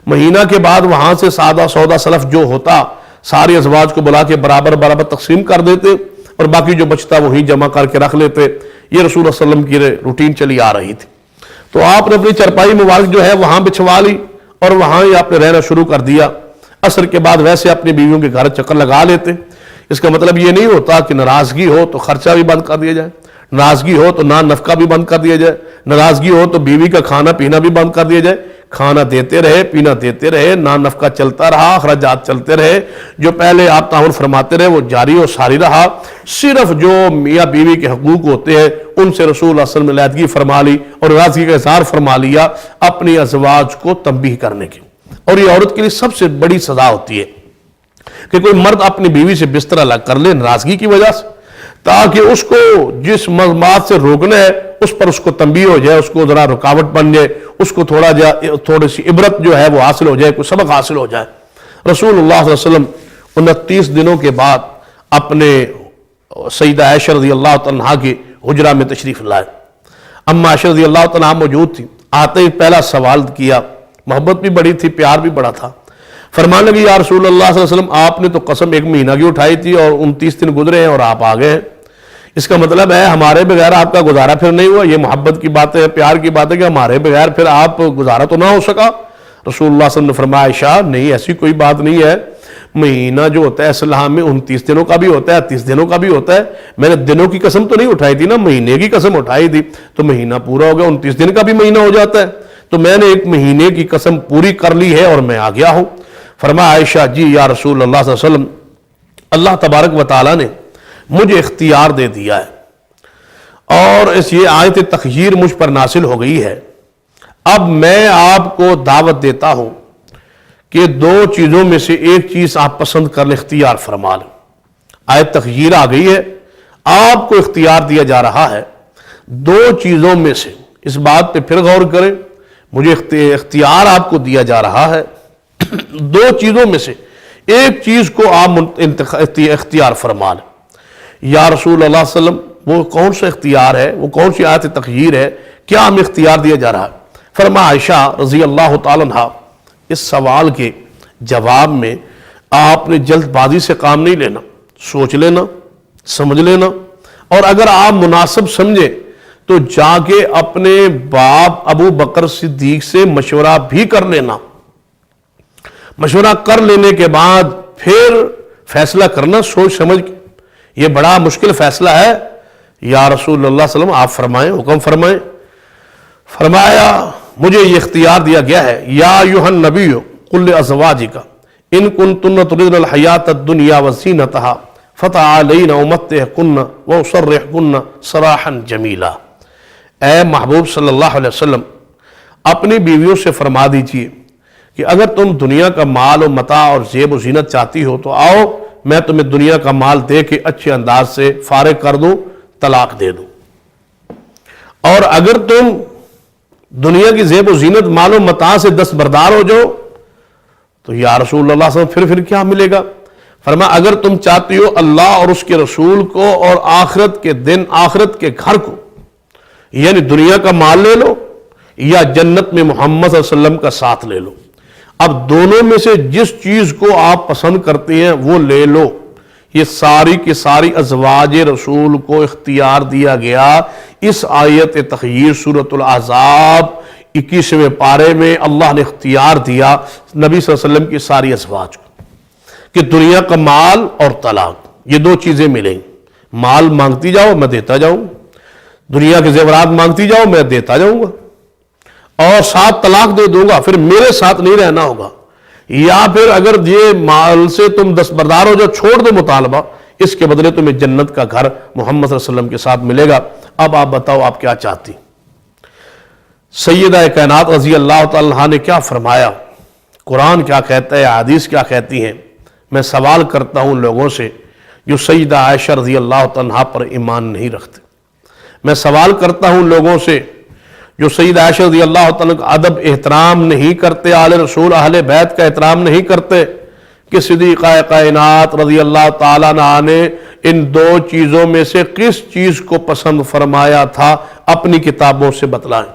مہینہ کے بعد وہاں سے سادہ سودا سلف جو ہوتا ساری ازواج کو بلا کے برابر برابر تقسیم کر دیتے اور باقی جو بچتا وہی جمع کر کے رکھ لیتے۔ یہ رسول اللہ صلی اللہ علیہ وسلم کی روٹین چلی آ رہی تھی۔ تو آپ نے اپنی چرپائی مبارک جو ہے وہاں بچھوا لی اور وہاں ہی آپ نے رہنا شروع کر دیا۔ عصر کے بعد ویسے اپنی بیویوں کے گھر چکر لگا لیتے۔ اس کا مطلب یہ نہیں ہوتا کہ ناراضگی ہو تو خرچہ بھی بند کر دیا جائے، ناراضگی ہو تو نان نفقہ بھی بند کر دیا جائے، ناراضگی ہو تو بیوی کا کھانا پینا بھی بند کر دیا جائے۔ کھانا دیتے رہے، پینا دیتے رہے، نان نفقہ چلتا رہا، اخراجات چلتے رہے، جو پہلے آپ تعاون فرماتے رہے وہ جاری و ساری رہا۔ صرف جو میاں بیوی کے حقوق ہوتے ہیں ان سے رسول اللہ صلی اللہ علیہ وسلم نے علیحدگی فرما لی اور ناراضگی کا اظہار فرما لیا اپنی ازواج کو تنبیہ کرنے کی۔ اور یہ عورت کے لیے سب سے بڑی سزا ہوتی ہے کہ کوئی مرد اپنی بیوی سے بستر الگ کر لے ناراضگی کی وجہ سے، تاکہ اس کو جس بات سے روکنا ہے اس پر اس کو تنبیہ ہو جائے، اس کو ذرا رکاوٹ بن جائے، اس کو تھوڑی سی عبرت جو ہے وہ حاصل ہو جائے، کوئی سبق حاصل ہو جائے۔ رسول اللہ صلی اللہ علیہ وسلم 29 دنوں کے بعد اپنے سیدہ عائشہ رضی اللہ تعالیٰ عنہا کے حجرہ میں تشریف لائے۔ اما عائشہ رضی اللہ تعالیٰ عنہا موجود تھی، آتے ہی پہلا سوال کیا، محبت بھی بڑی تھی، پیار بھی بڑا تھا۔ فرمانے لگی یا رسول اللہ صلی اللہ علیہ وسلم، آپ نے تو قسم 1 مہینہ کی اٹھائی تھی اور 29 دن گزرے ہیں اور آپ آ گئے ہیں، اس کا مطلب ہے ہمارے بغیر آپ کا گزارا پھر نہیں ہوا۔ یہ محبت کی بات ہے، پیار کی بات ہے کہ ہمارے بغیر پھر آپ گزارا تو نہ ہو سکا۔ رسول اللہ صلی اللہ علیہ وسلم نے فرمایا عائشہ نہیں، ایسی کوئی بات نہیں ہے، مہینہ جو ہوتا ہے اسلام میں 29 دنوں کا بھی ہوتا ہے، 30 دنوں کا بھی ہوتا ہے، میں نے دنوں کی قسم تو نہیں اٹھائی تھی نا، مہینے کی قسم اٹھائی تھی، تو مہینہ پورا ہو گیا، 29 دن کا بھی مہینہ ہو جاتا ہے، تو میں نے 1 مہینے کی قسم پوری کر لی ہے اور میں آ گیا ہوں۔ فرمایا عائشہ جی یا رسول اللہ صلی اللہ علیہ وسلم، اللہ تبارک و تعالیٰ نے مجھے اختیار دے دیا ہے اور یہ آیت تخییر مجھ پر نازل ہو گئی ہے، اب میں آپ کو دعوت دیتا ہوں کہ 2 چیزوں میں سے ایک چیز آپ پسند کر لیں، اختیار فرما لیں۔ آیت تخییر آ گئی ہے، آپ کو اختیار دیا جا رہا ہے 2 چیزوں میں سے، اس بات پہ پھر غور کریں، مجھے اختیار آپ کو دیا جا رہا ہے 2 چیزوں میں سے ایک چیز کو آپ اختیار فرما لیں۔ یا رسول اللہ صلی اللہ علیہ وسلم وہ کون سا اختیار ہے، وہ کون سی آیت تخییر ہے، کیا ہمیں اختیار دیا جا رہا ہے؟ فرمایا عائشہ رضی اللہ تعالیٰ عنہا، اس سوال کے جواب میں آپ نے جلد بازی سے کام نہیں لینا، سوچ لینا، سمجھ لینا اور اگر آپ مناسب سمجھیں تو جا کے اپنے باپ ابو بکر صدیق سے مشورہ بھی کر لینا، مشورہ کر لینے کے بعد پھر فیصلہ کرنا سوچ سمجھ کے۔ یہ بڑا مشکل فیصلہ ہے، یا رسول اللہ صلی اللہ علیہ وسلم آپ فرمائیں، حکم فرمائیں۔ فرمایا مجھے یہ اختیار دیا گیا ہے، یا ایھا النبی قل لازواجک ان کنتن تردن الحیاۃ الدنیا وزینتها فتعالین امتعکن واسرحکن سراحا جمیلا۔ اے محبوب صلی اللہ علیہ وسلم اپنی بیویوں سے فرما دیجئے کہ اگر تم دنیا کا مال و متاع اور زیب و زینت چاہتی ہو تو آؤ، میں تمہیں دنیا کا مال دے کے اچھے انداز سے فارغ کر دوں، طلاق دے دوں۔ اور اگر تم دنیا کی زیب و زینت مال و متاع سے دستبردار ہو جاؤ تو یا رسول اللہ صلی اللہ علیہ وسلم پھر کیا ملے گا؟ فرمایا اگر تم چاہتی ہو اللہ اور اس کے رسول کو اور آخرت کے دن، آخرت کے گھر کو، یعنی دنیا کا مال لے لو یا جنت میں محمد صلی اللہ علیہ وسلم کا ساتھ لے لو۔ اب دونوں میں سے جس چیز کو آپ پسند کرتے ہیں وہ لے لو۔ یہ ساری کی ساری ازواج رسول کو اختیار دیا گیا اس آیت تخیر سورۃ الاحزاب 21ویں پارے میں۔ اللہ نے اختیار دیا نبی صلی اللہ علیہ وسلم کی ساری ازواج کو کہ دنیا کا مال اور طلاق، یہ دو چیزیں ملیں۔ مال مانگتی جاؤ میں دیتا جاؤں، دنیا کے زیورات مانگتی جاؤ میں دیتا جاؤں گا، اور ساتھ طلاق دے دوں گا، پھر میرے ساتھ نہیں رہنا ہوگا، یا پھر اگر یہ مال سے تم دستبردار ہو جو چھوڑ دو مطالبہ، اس کے بدلے تمہیں جنت کا گھر محمد صلی اللہ علیہ وسلم کے ساتھ ملے گا۔ اب آپ بتاؤ آپ کیا چاہتی؟ سیدہ کائنات رضی اللہ تعالیٰ عنہا نے کیا فرمایا، قرآن کیا کہتا ہے، حدیث کیا کہتی ہیں؟ میں سوال کرتا ہوں لوگوں سے جو سیدہ عائشہ رضی اللہ تعالیٰ عنہا پر ایمان نہیں رکھتے، میں سوال کرتا ہوں لوگوں سے جو سیدہ عائشہ رضی اللہ تعالیٰ کا ادب احترام نہیں کرتے، آل رسول اہل بیت کا احترام نہیں کرتے، کہ صدیقہ کائنات رضی اللہ تعالیٰ عنہا نے ان دو چیزوں میں سے کس چیز کو پسند فرمایا تھا، اپنی کتابوں سے بتلائیں۔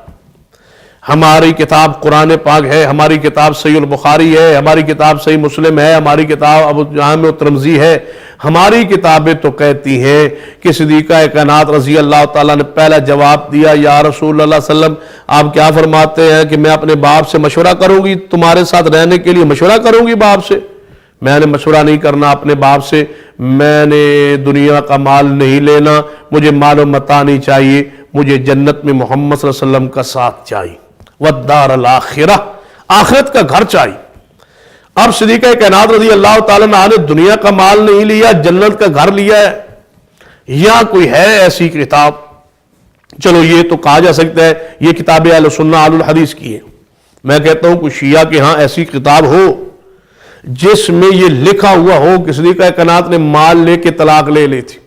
ہماری کتاب قرآن پاک ہے، ہماری کتاب صحیح البخاری ہے، ہماری کتاب صحیح مسلم ہے، ہماری کتاب ابو جامع ترمذی ہے، ہماری کتابیں تو کہتی ہیں کہ صدیقہ کائنات رضی اللہ تعالیٰ نے پہلا جواب دیا، یا رسول اللہ صلی اللہ علیہ وسلم آپ کیا فرماتے ہیں کہ میں اپنے باپ سے مشورہ کروں گی، تمہارے ساتھ رہنے کے لیے مشورہ کروں گی باپ سے؟ میں نے مشورہ نہیں کرنا اپنے باپ سے، میں نے دنیا کا مال نہیں لینا، مجھے مال و متاع نہیں چاہیے، مجھے جنت میں محمد صلی اللہ علیہ وسلم کا ساتھ چاہیے، والدار الآخرہ، آخرت کا گھر چاہیے۔ اب صدیقہ کائنات رضی اللہ تعالیٰ عنہ نے دنیا کا مال نہیں لیا، جنت کا گھر لیا ہے، یا کوئی ہے ایسی کتاب؟ چلو یہ تو کہا جا سکتا ہے یہ کتاب اہل سنہ اہل الحدیث کی ہے، میں کہتا ہوں کوئی شیعہ کے ہاں ایسی کتاب ہو جس میں یہ لکھا ہوا ہو کہ صدیقہ کائنات نے مال لے کے طلاق لے لی تھی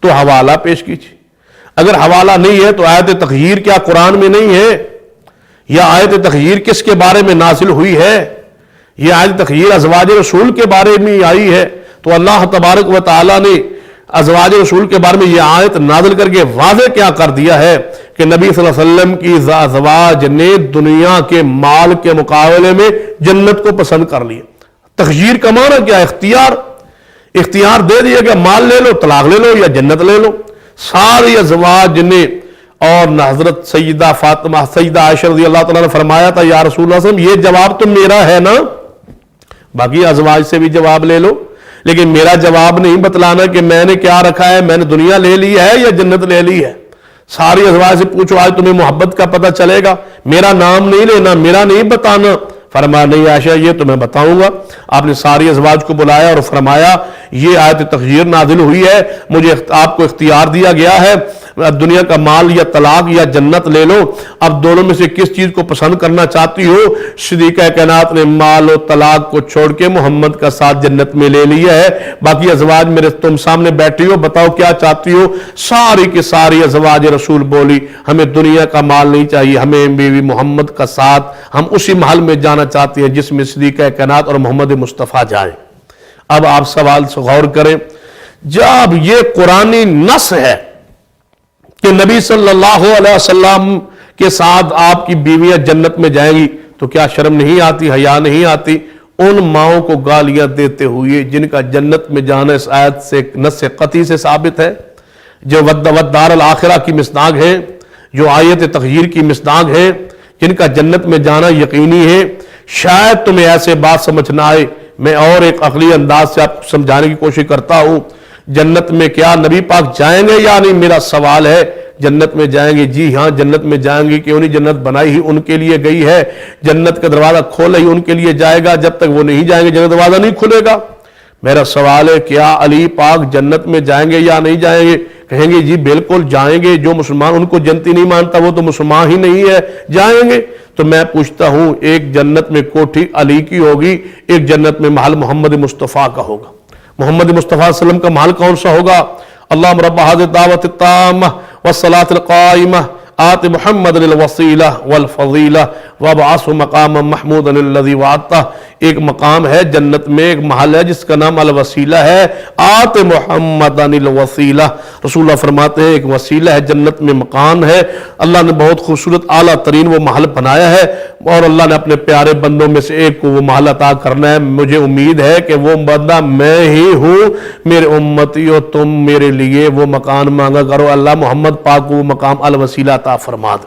تو حوالہ پیش کیجیے۔ اگر حوالہ نہیں ہے تو آیت تخیر کیا قرآن میں نہیں ہے؟ یا آیت تخیر کس کے بارے میں نازل ہوئی ہے؟ یہ آیت تخیر ازواج رسول کے بارے میں آئی ہے، تو اللہ تبارک و تعالی نے ازواج رسول کے بارے میں یہ آیت نازل کر کے واضح کیا کر دیا ہے کہ نبی صلی اللہ علیہ وسلم کی ازواج نے دنیا کے مال کے مقابلے میں جنت کو پسند کر لیا۔ تخیر کا معنی کیا؟ اختیار دے دیا کہ مال لے لو، طلاق لے لو یا جنت لے لو۔ ساری ازواج نے، اور حضرت سیدہ فاطمہ سیدہ عائشہ رضی اللہ تعالیٰ نے فرمایا تھا یا رسول اللہ صلی اللہ علیہ وسلم یہ جواب تو میرا ہے نا، باقی ازواج سے بھی جواب لے لو، لیکن میرا جواب نہیں بتلانا کہ میں نے کیا رکھا ہے، میں نے دنیا لے لی ہے یا جنت لے لی ہے۔ ساری ازواج سے پوچھو آج تمہیں محبت کا پتہ چلے گا، میرا نام نہیں لینا، میرا نہیں بتانا۔ فرمایا نہیں عائشہ یہ تو میں بتاؤں گا۔ آپ نے ساری ازواج کو بلایا اور فرمایا یہ آیت تخیر نازل ہوئی ہے، مجھے آپ کو اختیار دیا گیا ہے، دنیا کا مال یا طلاق یا جنت لے لو، اب دونوں میں سے کس چیز کو پسند کرنا چاہتی ہو؟ صدیقہ کائنات نے مال و طلاق کو چھوڑ کے محمد کا ساتھ جنت میں لے لیا ہے۔ باقی ازواج میرے تم سامنے بیٹھی ہو، بتاؤ کیا چاہتی ہو؟ ساری کی ساری ازواج رسول بولی ہمیں دنیا کا مال نہیں چاہیے، ہمیں بیوی محمد کا ساتھ، ہم اسی محل میں جانا چاہتے ہیں جس میں صدیقہ کائنات اور محمد مصطفیٰ جائیں۔ اب آپ سوال سے غور کریں، جب یہ قرآنی نص ہے کہ نبی صلی اللہ علیہ وسلم کے ساتھ آپ کی بیویاں جنت میں جائیں گی تو کیا شرم نہیں آتی، حیا نہیں آتی ان ماؤں کو گالیاں دیتے ہوئے جن کا جنت میں جانا اس آیت سے نص قطعی سے ثابت ہے؟ جو ودار الآخرہ کی مصداق ہے، جو آیت تغییر کی مصداق ہے، جن کا جنت میں جانا یقینی ہے، شاید تمہیں ایسے بات سمجھ نہ آئے، میں اور ایک عقلی انداز سے آپ کو سمجھانے کی کوشش کرتا ہوں۔ جنت میں کیا نبی پاک جائیں گے یا نہیں؟ میرا سوال ہے، جنت میں جائیں گے؟ جی ہاں جنت میں جائیں گے، کیوں نہیں؟ جنت بنائی ہی ان کے لیے گئی ہے، جنت کا دروازہ کھولا ہی ان کے لیے جائے گا، جب تک وہ نہیں جائیں گے جنت دروازہ نہیں کھلے گا۔ میرا سوال ہے، کیا علی پاک جنت میں جائیں گے یا نہیں جائیں گے؟ کہیں گے جی بالکل جائیں گے، جو مسلمان ان کو جنتی نہیں مانتا وہ تو مسلمان ہی نہیں ہے، جائیں گے۔ تو میں پوچھتا ہوں، ایک جنت میں کوٹھی علی کی ہوگی، ایک جنت میں محل محمد مصطفیٰ کا ہوگا۔ محمد مصطفیٰ صلی اللہ علیہ وسلم کا محل کون سا ہوگا؟ اللہم رب هذه الدعوة التامة والصلاة القائمة آت محمد الوسیلہ والفضیلہ وابعثہ مقاما محمودا الذی وعدتہ۔ ایک مقام ہے جنت میں، ایک محل ہے جس کا نام الوسیلہ ہے، آت محمد الوسیلہ۔ رسول اللہ فرماتے ہیں ایک وسیلہ ہے جنت میں، مقام ہے، اللہ نے بہت خوبصورت اعلیٰ ترین وہ محل بنایا ہے، اور اللہ نے اپنے پیارے بندوں میں سے ایک کو وہ محل عطا کرنا ہے۔ مجھے امید ہے کہ وہ بندہ میں ہی ہوں، میرے امتیوں تم میرے لیے وہ مکان مانگا کرو، اللہ محمد پاک کو وہ مقام الوسیلہ عطا فرما دے،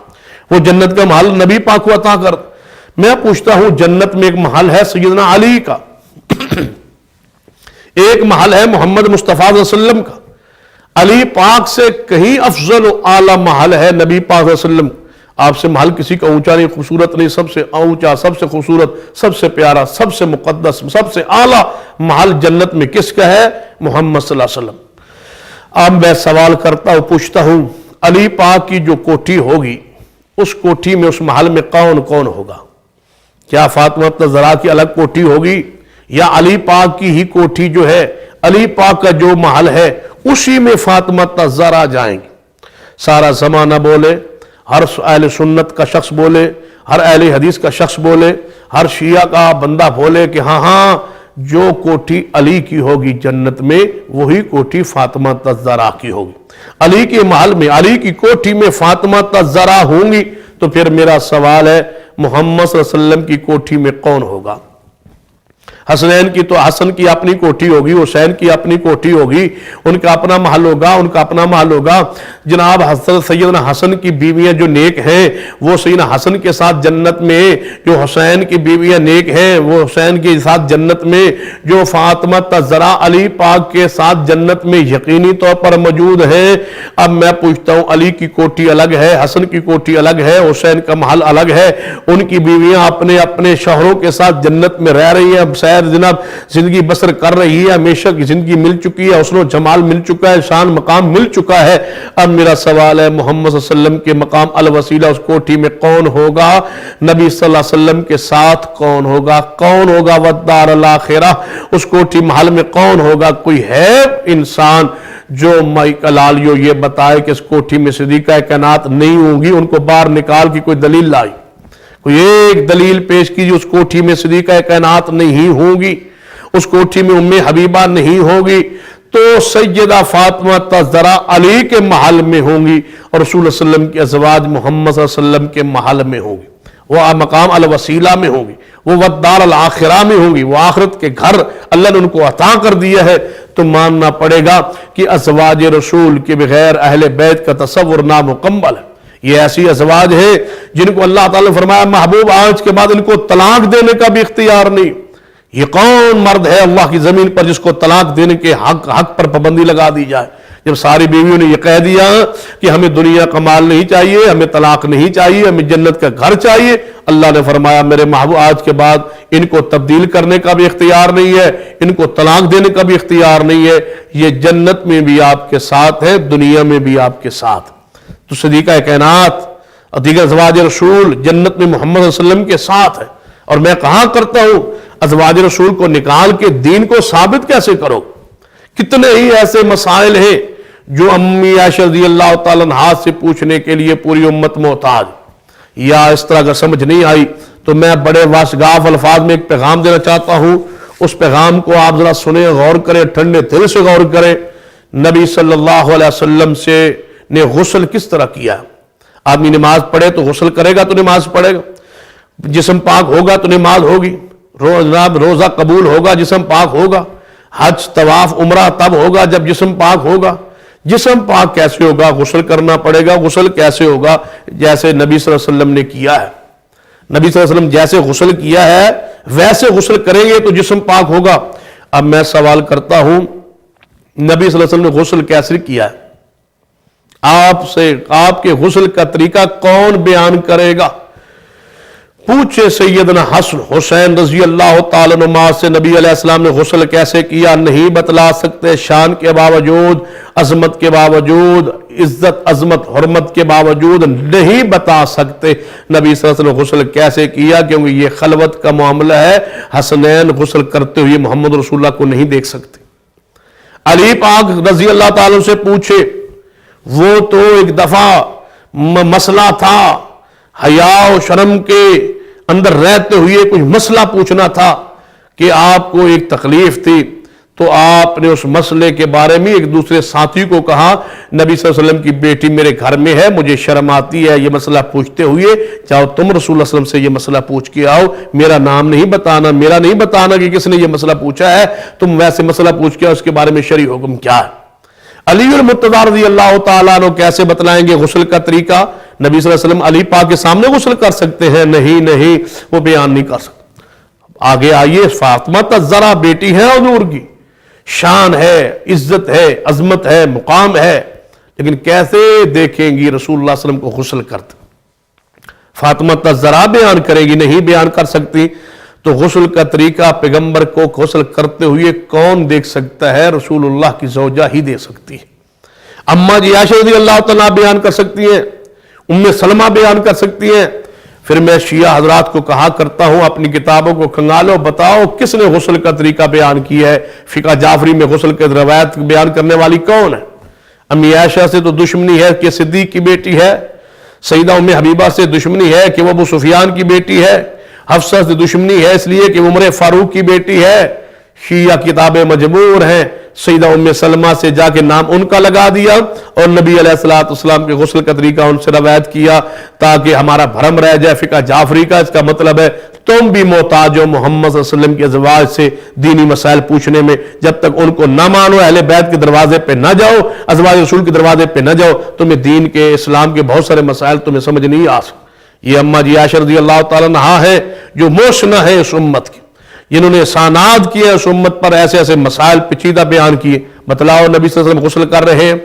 وہ جنت کا محل نبی پاک کو عطا کر۔ میں پوچھتا ہوں، جنت میں ایک محل ہے سیدنا علی کا، ایک محل ہے محمد مصطفیٰ صلی اللہ علیہ وسلم کا، علی پاک سے کہیں افضل و اعلیٰ محل ہے نبی پاک صلی اللہ علیہ وسلم۔ آپ سے محل کسی کا اونچا نہیں، خوبصورت نہیں، سب سے اونچا، سب سے خوبصورت، سب سے پیارا، سب سے مقدس، سب سے اعلیٰ محل جنت میں کس کا ہے؟ محمد صلی اللہ علیہ وسلم۔ اب میں سوال کرتا ہوں، پوچھتا ہوں، علی پاک کی جو کوٹھی ہوگی، اس کوٹھی میں، اس محل میں کون کون ہوگا؟ کیا فاطمہ زہرا کی الگ کوٹھی ہوگی، یا علی پاک کی ہی کوٹھی جو ہے، علی پاک کا جو محل ہے اسی میں فاطمہ زہرا جائیں گی؟ سارا زمانہ بولے، ہر اہل سنت کا شخص بولے، ہر اہل حدیث کا شخص بولے، ہر شیعہ کا بندہ بولے کہ ہاں ہاں جو کوٹھی علی کی ہوگی جنت میں، وہی کوٹھی فاطمہ زہرا کی ہوگی۔ علی کے محل میں، علی کی کوٹھی میں فاطمہ زہرا ہوں گی، تو پھر میرا سوال ہے محمد صلی اللہ علیہ وسلم کی کوٹھی میں کون ہوگا؟ حسنین کی تو حسن کی اپنی کوٹھی ہوگی، حسین کی اپنی کوٹھی ہوگی، ان کا اپنا محل ہوگا، ان کا اپنا محل ہوگا۔ جناب حضرت سیدنا حسن کی بیویاں جو نیک ہیں، وہ سیدنا حسن کے ساتھ جنت میں، جو حسین کی بیویاں نیک ہیں وہ حسین کے ساتھ جنت میں، جو فاطمہ زہرا علی پاک کے ساتھ جنت میں یقینی طور پر موجود ہے۔ اب میں پوچھتا ہوں، علی کی کوٹھی الگ ہے، حسن کی کوٹھی الگ ہے، حسین کا محل الگ ہے، ان کی بیویاں اپنے اپنے شوہروں کے ساتھ جنت میں رہ رہی ہیں، جناب زندگی بسر کر رہی ہے، ہمیشہ کی زندگی مل چکی ہے، حسن و جمال مل چکا ہے، شان مقام مل چکا ہے۔ اب میرا سوال ہے، محمد صلی اللہ علیہ وسلم کے مقام الوسیلہ اس کوٹھی میں کون ہوگا؟ نبی صلی اللہ علیہ وسلم کے ساتھ کون ہوگا؟ کون ہوگا؟ والدار الاخرہ، اس کوٹھی محل میں کون ہوگا؟ کوئی ہے انسان جو مائکلالیو یہ بتائے کہ اس کوٹھی میں صدیقہ کائنات نہیں ہوں گی؟ ان کو باہر نکال کی کوئی دلیل لائی، کوئی ایک دلیل پیش کیجیے، اس کوٹھی میں صدیقہ کائنات نہیں ہوگی، اس کوٹھی میں ام حبیبہ نہیں ہوگی، تو سیدہ فاطمہ زہرا علی کے محل میں ہوں گی، اور رسول اللہ صلی اللہ علیہ وسلم کی ازواج محمد صلی اللہ علیہ وسلم کے محل میں ہوں گی، وہ مقام الوسیلہ میں ہوں گی، وہ والدار الاخرہ میں ہوں گی، وہ آخرت کے گھر اللہ نے ان کو عطا کر دیا ہے۔ تو ماننا پڑے گا کہ ازواج رسول کے بغیر اہل بیت کا تصور نامکمل ہے۔ یہ ایسی ازواج ہے جن کو اللہ تعالیٰ نے فرمایا محبوب آج کے بعد ان کو طلاق دینے کا بھی اختیار نہیں۔ یہ کون مرد ہے اللہ کی زمین پر جس کو طلاق دینے کے حق پر پابندی لگا دی جائے؟ جب ساری بیویوں نے یہ کہہ دیا کہ ہمیں دنیا کا مال نہیں چاہیے، ہمیں طلاق نہیں چاہیے، ہمیں جنت کا گھر چاہیے، اللہ نے فرمایا میرے محبوب آج کے بعد ان کو تبدیل کرنے کا بھی اختیار نہیں ہے، ان کو طلاق دینے کا بھی اختیار نہیں ہے، یہ جنت میں بھی آپ کے ساتھ ہے، دنیا میں بھی آپ کے ساتھ۔ تو صدیقہ کائنات اور دیگر ازواج رسول جنت میں محمد صلی اللہ علیہ وسلم کے ساتھ ہے۔ اور میں کہاں کرتا ہوں، ازواج رسول کو نکال کے دین کو ثابت کیسے کرو؟ کتنے ہی ایسے مسائل ہیں جو امی عائشہ رضی اللہ تعالیٰ عنہا سے پوچھنے کے لیے پوری امت محتاج، یا اس طرح اگر سمجھ نہیں آئی تو میں بڑے واشگاف الفاظ میں ایک پیغام دینا چاہتا ہوں، اس پیغام کو آپ ذرا سنیں، غور کریں، ٹھنڈے دل سے غور کریں۔ نبی صلی اللہ علیہ وسلم نے غسل کس طرح کیا؟ آدمی نماز پڑھے تو غسل کرے گا تو نماز پڑھے گا، جسم پاک ہوگا تو نماز ہوگی، روزہ قبول ہوگا جسم پاک ہوگا، حج طواف عمرہ تب ہوگا جب جسم پاک ہوگا، جسم پاک کیسے ہوگا؟ غسل کرنا پڑے گا۔ غسل کیسے ہوگا؟ جیسے نبی صلی اللہ علیہ وسلم نے کیا ہے، نبی صلی اللہ علیہ وسلم جیسے غسل کیا ہے ویسے غسل کریں گے تو جسم پاک ہوگا۔ اب میں سوال کرتا ہوں، نبی صلی اللہ علیہ وسلم نے غسل کیسے کیا ہے؟ آپ کے غسل کا طریقہ کون بیان کرے گا؟ پوچھے سیدنا حسن حسین رضی اللہ تعالیٰ عنہما سے نبی علیہ السلام نے غسل کیسے کیا؟ نہیں بتلا سکتے، شان کے باوجود، عظمت کے باوجود، عزت عظمت حرمت کے باوجود نہیں بتا سکتے نبی صلی اللہ علیہ وسلم غسل کیسے کیا، کیونکہ یہ خلوت کا معاملہ ہے۔ حسنین غسل کرتے ہوئے محمد رسول اللہ کو نہیں دیکھ سکتے۔ علی پاک رضی اللہ تعالیٰ سے پوچھے، وہ تو ایک دفعہ مسئلہ تھا، حیا و شرم کے اندر رہتے ہوئے کچھ مسئلہ پوچھنا تھا کہ آپ کو ایک تکلیف تھی، تو آپ نے اس مسئلے کے بارے میں ایک دوسرے ساتھی کو کہا، نبی صلی اللہ علیہ وسلم کی بیٹی میرے گھر میں ہے، مجھے شرم آتی ہے یہ مسئلہ پوچھتے ہوئے، جاؤ تم رسول اللہ صلی اللہ علیہ وسلم سے یہ مسئلہ پوچھ کے آؤ، میرا نام نہیں بتانا، میرا نہیں بتانا کہ کس نے یہ مسئلہ پوچھا ہے، تم ویسے مسئلہ پوچھ کے آؤ، اس کے بارے میں شرعی حکم کیا ہے۔ علی المرتضیٰ رضی اللہ تعالیٰ عنہ کیسے بتلائیں گے غسل کا طریقہ؟ نبی صلی اللہ علیہ وسلم علی پاک کے سامنے غسل کر سکتے ہیں؟ نہیں، وہ بیان نہیں کر سکتے۔ آگے آئیے، فاطمہ الزہرا بیٹی ہے حضور کی، شان ہے، عزت ہے، عظمت ہے، مقام ہے، لیکن کیسے دیکھیں گی رسول اللہ صلی اللہ علیہ وسلم کو غسل کرتے؟ فاطمہ الزہرا بیان کرے گی؟ نہیں بیان کر سکتی۔ تو غسل کا طریقہ پیغمبر کو غسل کرتے ہوئے کون دیکھ سکتا ہے؟ رسول اللہ کی زوجہ ہی دے سکتی ہے۔ اماں جی عائشہ رضی اللہ تعالیٰ بیان کر سکتی ہیں، ام سلمہ بیان کر سکتی ہیں۔ پھر میں شیعہ حضرات کو کہا کرتا ہوں، اپنی کتابوں کو کھنگالو، بتاؤ کس نے غسل کا طریقہ بیان کیا ہے؟ فقہ جعفری میں غسل کے روایت بیان کرنے والی کون ہے؟ امی عائشہ سے تو دشمنی ہے کہ صدیق کی بیٹی ہے، سیدہ ام حبیبہ سے دشمنی ہے کہ وہ ابو سفیان کی بیٹی ہے، حفصہ سے دشمنی ہے اس لیے کہ عمر فاروق کی بیٹی ہے۔ شیعہ کتابیں مجبور ہیں سیدہ ام سلمہ سے جا کے نام ان کا لگا دیا اور نبی علیہ السلام کے غسل کا طریقہ ان سے روایت کیا تاکہ ہمارا بھرم رہ جائے فقہ جعفری کا۔ اس کا مطلب ہے تم بھی محتاج ہو محمد صلی اللہ علیہ وسلم کے ازواج سے دینی مسائل پوچھنے میں، جب تک ان کو نہ مانو، اہل بیت کے دروازے پہ نہ جاؤ، ازواج رسول کے دروازے پہ نہ جاؤ، تمہیں دین کے اسلام کے بہت سارے مسائل تمہیں سمجھ نہیں آ سکتے۔ یہ اماں جی عائشہ رضی اللہ تعالیٰ عنہا ہے جو موشنہ ہے اس امت کی، جنہوں نے احسانات کیے اس امت پر، ایسے ایسے مسائل پیچیدہ بیان کیے۔ بتلاؤ نبی صلی اللہ علیہ وسلم غسل کر رہے ہیں،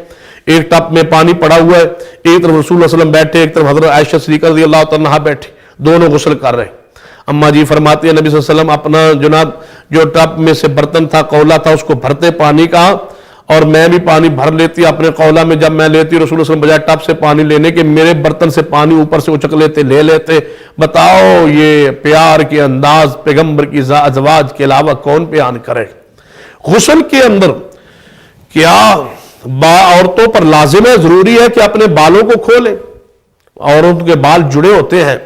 ایک ٹپ میں پانی پڑا ہوا ہے، ایک طرف رسول اللہ صلی اللہ علیہ وسلم بیٹھے، ایک طرف حضرت عائشہ صدیقہ رضی اللہ تعالیٰ عنہا بیٹھے، دونوں غسل کر رہے ہیں۔ اماں جی فرماتی ہیں نبی صلی اللہ علیہ وسلم اپنا جناب جو ٹپ میں سے برتن تھا، قولہ تھا، اس کو بھرتے پانی کا، اور میں بھی پانی بھر لیتی اپنے قولہ میں، جب میں لیتی رسول اللہ صلی اللہ علیہ وسلم بجائے ٹپ سے پانی لینے کے میرے برتن سے پانی اوپر سے اچک لیتے، لے لیتے۔ بتاؤ یہ پیار کے انداز پیغمبر کی ازواج کے علاوہ کون بیان کرے؟ غسل کے اندر کیا عورتوں پر لازم ہے، ضروری ہے کہ اپنے بالوں کو کھولیں؟ عورتوں کے بال جڑے ہوتے ہیں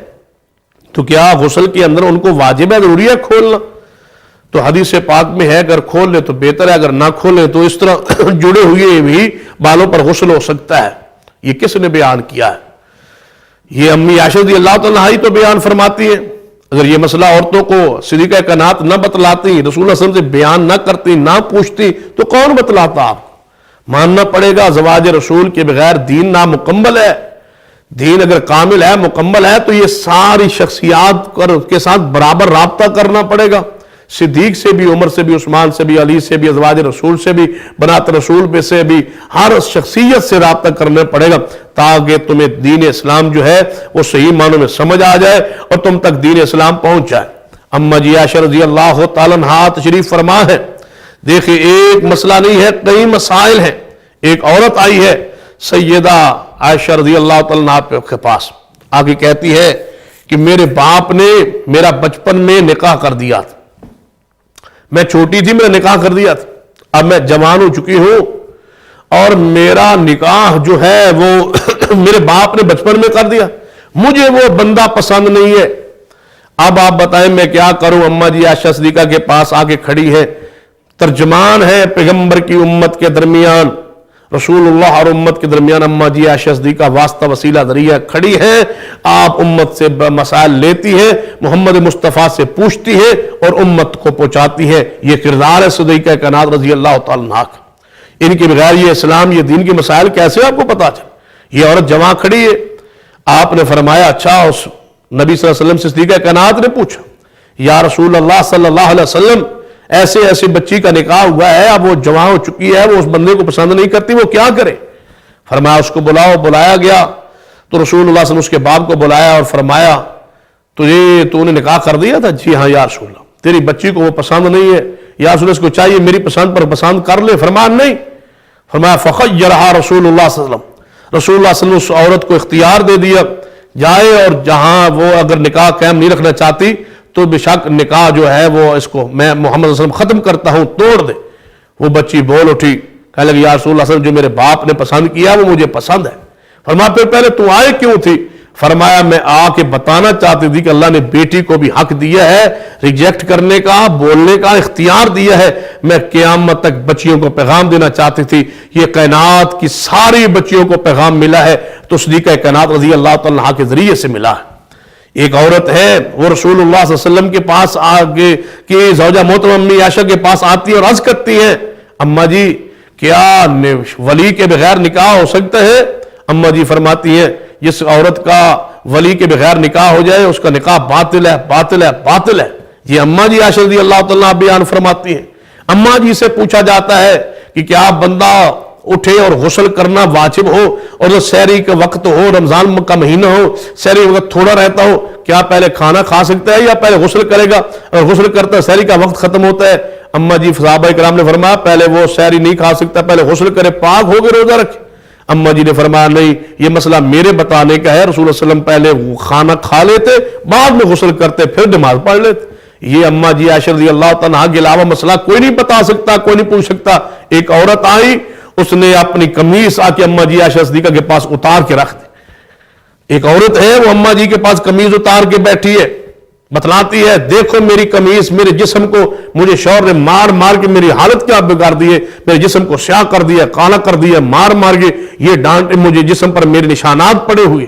تو کیا غسل کے اندر ان کو واجب ہے، ضروری ہے کھولنا؟ تو حدیث پاک میں ہے اگر کھول لے تو بہتر ہے، اگر نہ کھولے تو اس طرح جڑے ہوئے بھی بالوں پر غسل ہو سکتا ہے۔ یہ کس نے بیان کیا ہے؟ یہ امی عائشہ رضی اللہ تعالیٰ عنہا تو بیان فرماتی ہے۔ اگر یہ مسئلہ عورتوں کو صدیقہ کائنات نہ بتلاتی، رسول اللہ صلی اللہ علیہ وسلم سے بیان نہ کرتی، نہ پوچھتی، تو کون بتلاتا؟ آپ ماننا پڑے گا ازواج رسول کے بغیر دین نامکمل ہے۔ دین اگر کامل ہے، مکمل ہے، تو یہ ساری شخصیات کے ساتھ برابر رابطہ کرنا پڑے گا، صدیق سے بھی، عمر سے بھی، عثمان سے بھی، علی سے بھی، ازواج رسول سے بھی، بنات رسول پہ سے بھی، ہر شخصیت سے رابطہ کرنا پڑے گا تاکہ تمہیں دین اسلام جو ہے وہ صحیح معنوں میں سمجھ آ جائے اور تم تک دین اسلام پہنچ جائے۔ اماں جی عائشہ رضی اللہ تعالیٰ عنہا تشریف فرما ہے۔ دیکھیں ایک مسئلہ نہیں ہے، کئی مسائل ہیں۔ ایک عورت آئی ہے سیدہ عائشہ رضی اللہ تعالیٰ عنہا کے پاس، آگے کہتی ہے کہ میرے باپ نے میرا بچپن میں نکاح کر دیا تھا، میں چھوٹی تھی میں نے نکاح کر دیا تھا، اب میں جوان ہو چکی ہوں اور میرا نکاح جو ہے وہ میرے باپ نے بچپن میں کر دیا، مجھے وہ بندہ پسند نہیں ہے، اب آپ بتائیں میں کیا کروں؟ اماں جی عائشہ صدیقہ کے پاس آگے کھڑی ہے، ترجمان ہے پیغمبر کی امت کے درمیان، رسول اللہ اور امت کے درمیان اماں جی عائشہ صدیقہ واسطہ وسیلہ ذریعہ کھڑی ہیں۔ آپ امت سے مسائل لیتی ہیں، محمد مصطفیٰ سے پوچھتی ہیں اور امت کو پہنچاتی ہیں۔ یہ کردار ہے صدیقہ کائنات رضی اللہ تعالیٰ عنہ کا۔ ان کے بغیر یہ اسلام یہ دین کے مسائل کیسے آپ کو پتا چلے؟ یہ عورت جمع کھڑی ہے، آپ نے فرمایا اچھا، اس نبی صلی اللہ علیہ وسلم سے صدیقہ کائنات نے پوچھا یا رسول اللہ صلی اللہ علیہ وسلم ایسے ایسے بچی کا نکاح ہوا ہے، اب وہ جوان ہو چکی ہے، وہ اس بندے کو پسند نہیں کرتی، وہ کیا کرے؟ فرمایا اس کو بلاؤ۔ بلایا گیا تو رسول اللہ صلی اللہ علیہ وسلم اس کے باپ کو بلایا اور فرمایا تو نے نکاح کر دیا تھا؟ جی ہاں یا رسول اللہ، تیری بچی کو وہ پسند نہیں ہے یا رسول اللہ، اس کو چاہیے میری پسند پر پسند کر لے۔ فرمایا نہیں۔ فرمایا فخیرہا رسول اللہ صلی اللہ علیہ وسلم، رسول اللہ صلی اللہ علیہ وسلم اس عورت کو اختیار دے دیا، جائے اور جہاں وہ اگر نکاح قائم نہیں رکھنا چاہتی تو بے شک نکاح جو ہے وہ اس کو میں محمد صلی اللہ علیہ وسلم ختم کرتا ہوں، توڑ دے۔ وہ بچی بول اٹھی، کہنے لگی یا رسول اللہ صلی اللہ علیہ وسلم، جو میرے باپ نے پسند کیا وہ مجھے پسند ہے۔ فرمایا پھر پہلے تو آئے کیوں تھی؟ فرمایا میں آ کے بتانا چاہتی تھی کہ اللہ نے بیٹی کو بھی حق دیا ہے ریجیکٹ کرنے کا، بولنے کا اختیار دیا ہے، میں قیامت تک بچیوں کو پیغام دینا چاہتی تھی، یہ کائنات کی ساری بچیوں کو پیغام ملا ہے تو صدیقہ کائنات رضی اللہ تعالیٰ عنہ کے ذریعے سے ملا ہے۔ ایک عورت ہے وہ رسول اللہ صلی اللہ علیہ وسلم کے پاس آگے کی زوجہ محترمہ امی عائشہ کے پاس آتی ہے اور عرض کرتی ہے اماں جی کیا ولی کے بغیر نکاح ہو سکتا ہے؟ اماں جی فرماتی ہیں جس عورت کا ولی کے بغیر نکاح ہو جائے اس کا نکاح باطل ہے، باطل ہے، باطل ہے۔ یہ اماں جی عائشہ رضی اللہ تعالیٰ بیان فرماتی ہیں۔ اماں جی سے پوچھا جاتا ہے کہ کیا بندہ اٹھے اور غسل کرنا واجب ہو اور جو سحری کا وقت ہو، رمضان کا مہینہ ہو، سحری وقت تھوڑا رہتا ہو، کیا پہلے کھانا کھا سکتا ہے یا پہلے غسل کرے گا؟ اور غسل کرتا ہے سحری کا وقت ختم ہوتا ہے، اماں جی صحابہ کرام نے فرمایا پہلے وہ سحری نہیں کھا سکتا، پہلے غسل کرے، پاک ہو کے روزہ رکھے۔ اماں جی نے فرمایا نہیں، یہ مسئلہ میرے بتانے کا ہے، رسول اللہ علیہ وسلم پہلے کھانا کھا لیتے، بعد میں غسل کرتے، پھر نماز پڑھ لیتے۔ یہ اماں جی عائشہ رضی اللہ تعالیٰ کے علاوہ مسئلہ کوئی نہیں بتا سکتا، کوئی نہیں پوچھ سکتا۔ ایک عورت آئی، اس نے اپنی قمیص آ کے اماں جی عائشہ صدیقہ کے پاس اتار کے رکھ دی۔ ایک عورت ہے وہ اماں جی کے پاس قمیض اتار کے بیٹھی ہے، بتلاتی ہے دیکھو میری قمیص، میرے جسم کو مجھے شوہر نے مار مار کے میری حالت کیا بگاڑ دی ہے، میرے جسم کو سیاہ کر دیا، کالا کر دیا، مار مار کے یہ ڈانٹے، مجھے جسم پر میرے نشانات پڑے ہوئے۔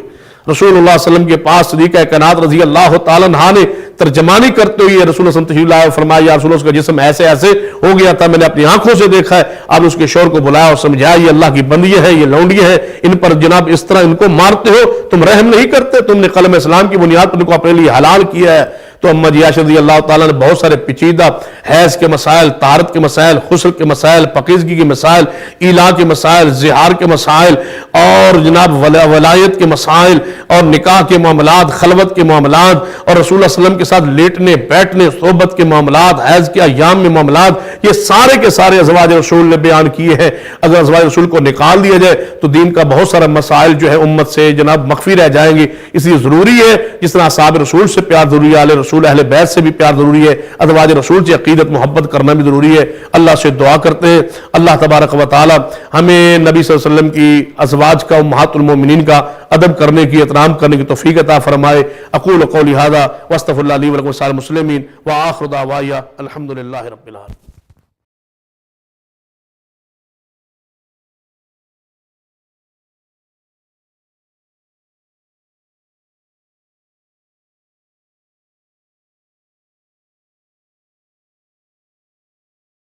رسول اللہ صلی اللہ علیہ وسلم کے پاس صدیقہ کائنات رضی اللہ تعالیٰ عنہ نے ترجمانی کرتے ہوئے رسول اللہ صلی اللہ علیہ وسلم تشریف لائے، فرمایا یا رسول اللہ اس کا جسم ایسے ایسے ہو گیا تھا، میں نے اپنی آنکھوں سے دیکھا ہے۔ آپ نے اس کے شوہر کو بلایا اور سمجھایا یہ اللہ کی بندیاں ہیں، یہ لونڈیاں ہیں، ان پر جناب اس طرح ان کو مارتے ہو، تم رحم نہیں کرتے، تم نے قلم اسلام کی بنیاد پر ان کو اپنے لیے حلال کیا ہے۔ تو اماں جی عائشہ رضی اللہ تعالیٰ نے بہت سارے پیچیدہ حیض کے مسائل، طہارت کے مسائل، غسل کے مسائل، پاکیزگی کے مسائل، ایلا کے مسائل، زہار کے مسائل اور جناب ولایت کے مسائل اور نکاح کے معاملات، خلوت کے معاملات اور رسول اللہ صلی اللہ علیہ وسلم کے ساتھ لیٹنے بیٹھنے صحبت کے معاملات، حیض کے ایام میں معاملات، یہ سارے کے سارے ازواج رسول نے بیان کیے ہیں۔ اگر ازواج رسول کو نکال دیا جائے تو دین کا بہت سارا مسائل جو ہے امت سے جناب مخفی رہ جائیں گے، اس لیے ضروری ہے جس طرح اصحاب رسول سے پیار ضروری ہے، آل رسول اہل بیت سے بھی پیار ضروری ہے، ازواج رسول سے عقیدت محبت کرنا بھی ضروری ہے۔ اللہ سے دعا کرتے ہیں اللہ تبارک و تعالی ہمیں نبی صلی اللہ علیہ وسلم کی ازواج کا امہات المومنین کا ادب کرنے کی، احترام کرنے کی توفیق عطا فرمائے۔ اقول قولی ھذا واستغفر اللہ لی ولکم ولسائر المسلمین وآخر دعوایا الحمد للہ رب العالمین۔